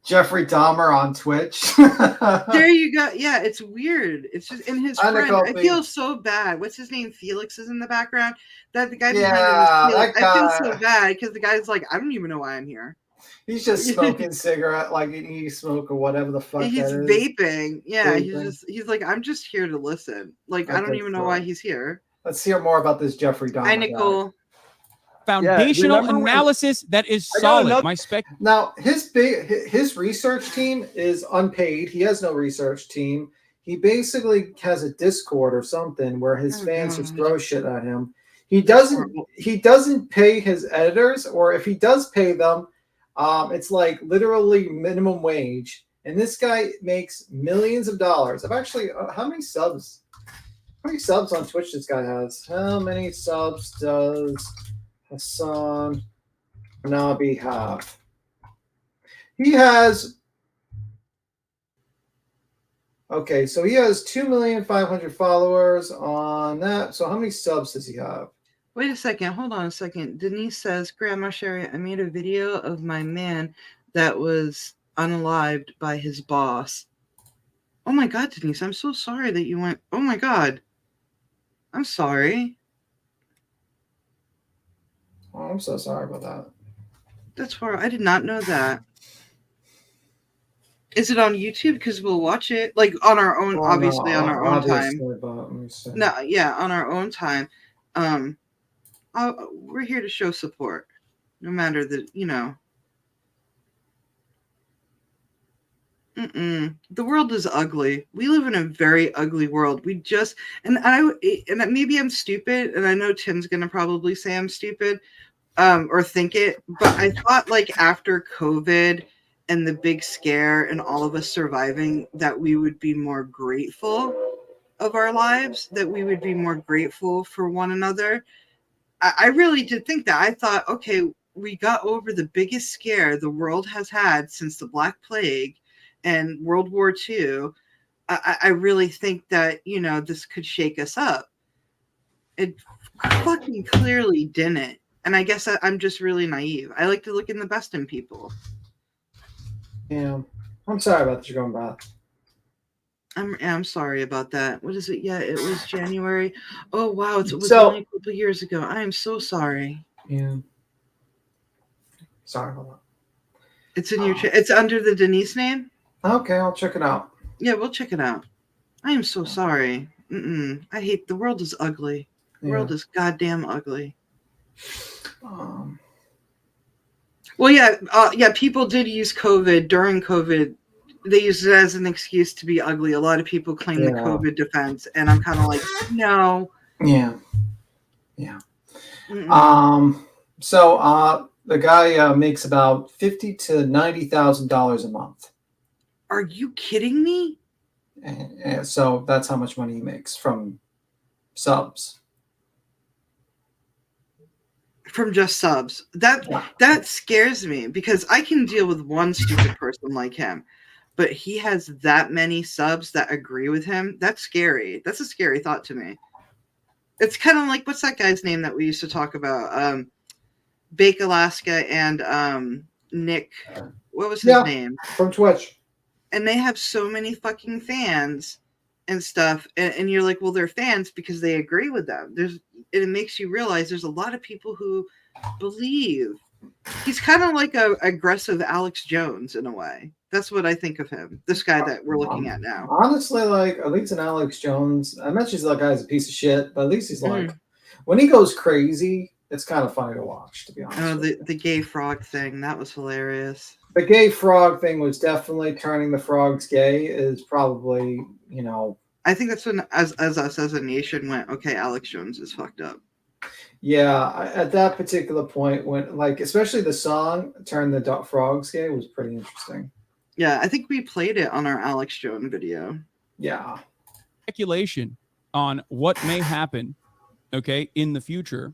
Jeffrey Dahmer on Twitch. There you go. Yeah, it's weird. It's just in his friend. I feel so bad. What's his name? Felix is in the background. That the guy. Yeah, that guy. I feel so bad because the guy's like, I don't even know why I'm here. He's just smoking cigarette, like e-smoke or whatever the fuck. He's that is. vaping. Yeah, he's like, I'm just here to listen. Like, I don't even know why he's here. Let's hear more about this Jeffrey Dahmer. Hi, Nicole. Foundational analysis that is solid. Now his research team is unpaid. He has no research team. He basically has a Discord or something where his fans just throw shit at him. He doesn't pay his editors, or if he does pay them, it's like literally minimum wage. And this guy makes millions of dollars. I've actually how many subs on Twitch this guy has? How many subs does Hassan Nabi have? He has so he has 2,500,000 followers on that. So how many subs does he have? Wait a second. Hold on a second. Denise says, Grandma Sherry, I made a video of my man that was unalived by his boss. Oh my God, Denise, I'm so sorry that you went. Oh my God. I'm sorry. Oh, I'm so sorry about that. That's horrible. I did not know that. Is it on YouTube? Because we'll watch it like on our own, obviously on our own time. No, yeah, on our own time. We're here to show support, no matter the, you know. The world is ugly. We live in a very ugly world. And maybe I'm stupid, and I know Tim's gonna probably say I'm stupid, or think it, but I thought like after COVID and the big scare and all of us surviving, that we would be more grateful of our lives, that we would be more grateful for one another. I really did think that. I thought, okay, we got over the biggest scare the world has had since the Black Plague and World War II. I really think that, you know, this could shake us up. It fucking clearly didn't. And I guess I'm just really naive. I like to look in the best in people. Yeah. I'm sorry about that you're going bad. I'm sorry about that. What is it? Yeah, it was January. Oh, wow. It was So- only a couple years ago. I am so sorry. Yeah. Sorry about It's in your. It's under the Denise name. that. Okay, I'll check it out. Yeah, we'll check it out. I am so sorry. I hate the world is ugly. The world is goddamn ugly. Well, yeah. People did use COVID during COVID. They used it as an excuse to be ugly. A lot of people claim the COVID defense, and I'm kind of like, no. Yeah. Yeah. So the guy makes about $50,000 to $90,000 a month. Are you kidding me? And so that's how much money he makes from subs. From just subs. That scares me, because I can deal with one stupid person like him, but he has that many subs that agree with him. That's scary. That's a scary thought to me. It's kind of like, what's that guy's name that we used to talk about? Bake Alaska and Nick. What was his name? From Twitch. And they have so many fucking fans and stuff. And you're like, well, they're fans because they agree with them. It makes you realize there's a lot of people who believe. He's kind of like a aggressive Alex Jones in a way. That's what I think of him. This guy that we're looking at now. Honestly, like, at least in Alex Jones, I mentioned that guy's a piece of shit, but at least he's like, when he goes crazy, it's kind of funny to watch, to be honest. Oh, the gay frog thing. That was hilarious. The gay frog thing was definitely turning the frogs gay, is probably, you know. I think that's when, as us as a nation went, okay, Alex Jones is fucked up. Yeah, at that particular point, when, like, especially the song "Turn the Frogs Gay" was pretty interesting. Yeah, I think we played it on our Alex Jones video. Yeah. Speculation on what may happen, okay, in the future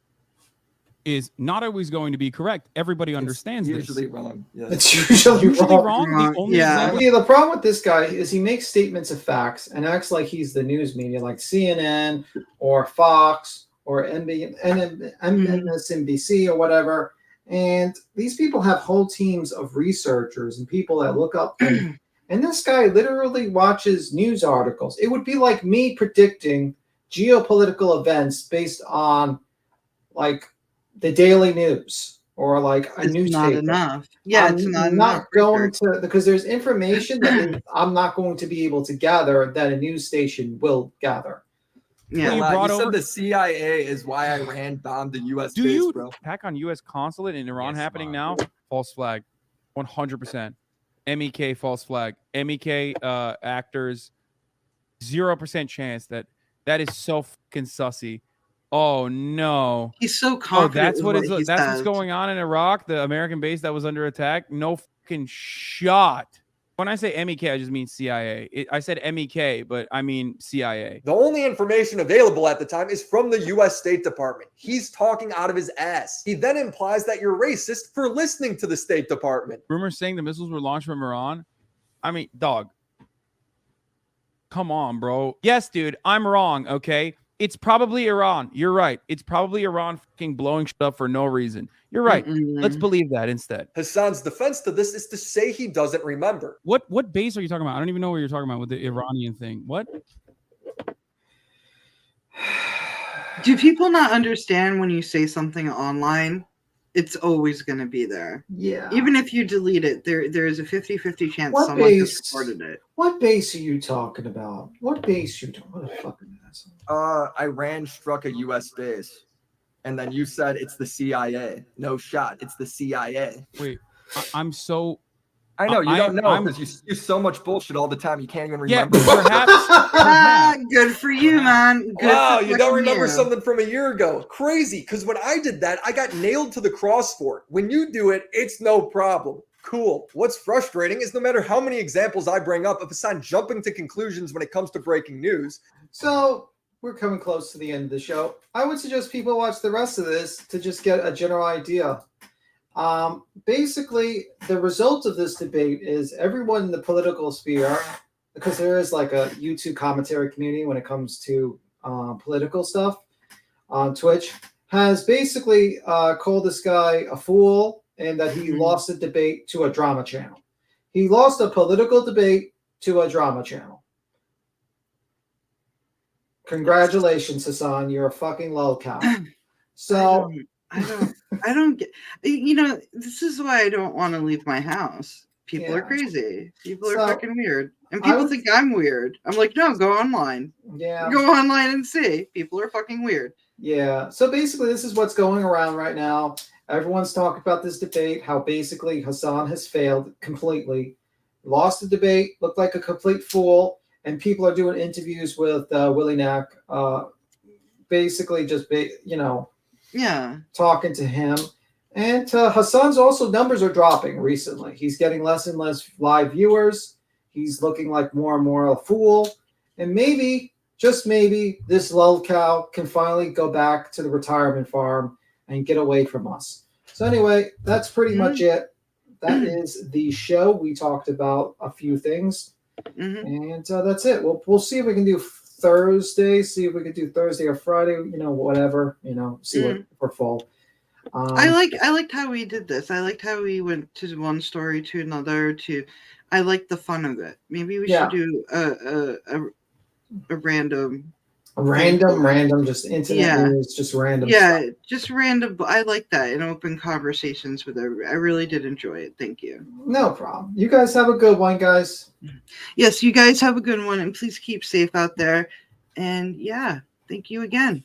is not always going to be correct. Everybody understands it's this. usually wrong. Yeah. It's usually wrong. The only example- Yeah, the problem with this guy is he makes statements of facts and acts like he's the news media, like CNN or Fox or MSNBC or whatever. And these people have whole teams of researchers and people that look up things. And this guy literally watches news articles. It would be like me predicting geopolitical events based on, like, the Daily News or like a newspaper. Not enough. Yeah, I'm it's not not enough. going to, because there's information that I'm not going to be able to gather that a news station will gather. Yeah, you said the CIA is why Iran bombed the U.S. Do base, you bro. attack on U.S. consulate in Iran happening now? False flag, 100%. MEK false flag. MEK actors, 0% chance that is so fucking sussy. Oh no! He's so confident. That's what's going on in Iraq. The American base that was under attack. No fucking shot. When I say MEK, I just mean CIA. I said MEK, but I mean CIA. The only information available at the time is from the U.S. State Department. He's talking out of his ass. He then implies that you're racist for listening to the State Department. Rumors saying the missiles were launched from Iran. I mean, dog. Come on, bro. Yes, dude, I'm wrong, okay? It's probably Iran. You're right. It's probably Iran fucking blowing shit up for no reason. You're right. Let's believe that instead. Hassan's defense to this is to say he doesn't remember. What base are you talking about? I don't even know what you're talking about with the Iranian thing. What? Do people not understand when you say something online, it's always going to be there? Yeah. Even if you delete it, there is a 50-50 chance someone has recorded it. What base are you talking about? What base you talking about? What a fucking asshole. Iran struck a U.S. base. And then you said it's the CIA. No shot. It's the CIA. Wait, I'm so... I know, you don't know because you use so much bullshit all the time. You can't even remember. Yeah, perhaps. Good for you, man. Good wow, you don't remember something from a year ago. Crazy, because when I did that, I got nailed to the cross for it. When you do it, it's no problem. Cool. What's frustrating is no matter how many examples I bring up of Hassan jumping to conclusions when it comes to breaking news. So we're coming close to the end of the show. I would suggest people watch the rest of this to just get a general idea. Basically, the result of this debate is everyone in the political sphere, because there is like a YouTube commentary community when it comes to political stuff on Twitch, has basically called this guy a fool and that he lost a debate to a drama channel. He lost a political debate to a drama channel. Congratulations, Hassan. You're a fucking lolcow. So I don't get, you know, this is why I don't want to leave my house. People are crazy. People are fucking weird. And people think I'm weird. I'm like, no, go online. Yeah. Go online and see. People are fucking weird. Yeah. So basically, this is what's going around right now. Everyone's talking about this debate, how basically Hassan has failed completely, lost the debate, looked like a complete fool, and people are doing interviews with Willie Knack, basically just, talking to him. And Hassan's also numbers are dropping recently. He's getting less and less live viewers. He's looking like more and more a fool. And maybe, just maybe, this lolcow can finally go back to the retirement farm and get away from us. So anyway, that's pretty much it. That is the show. We talked about a few things. And that's it. We'll see if we can do Thursday, see if we can do Thursday or Friday, whatever, see what we're full. I liked how we did this. I liked how we went to one story to another. I liked the fun of it. Maybe we should do a random, just internet news, just random. Yeah, stuff. just random. I like that in open conversations with everybody. I really did enjoy it. Thank you. No problem. You guys have a good one, guys. Yes, you guys have a good one, and please keep safe out there. And yeah, thank you again.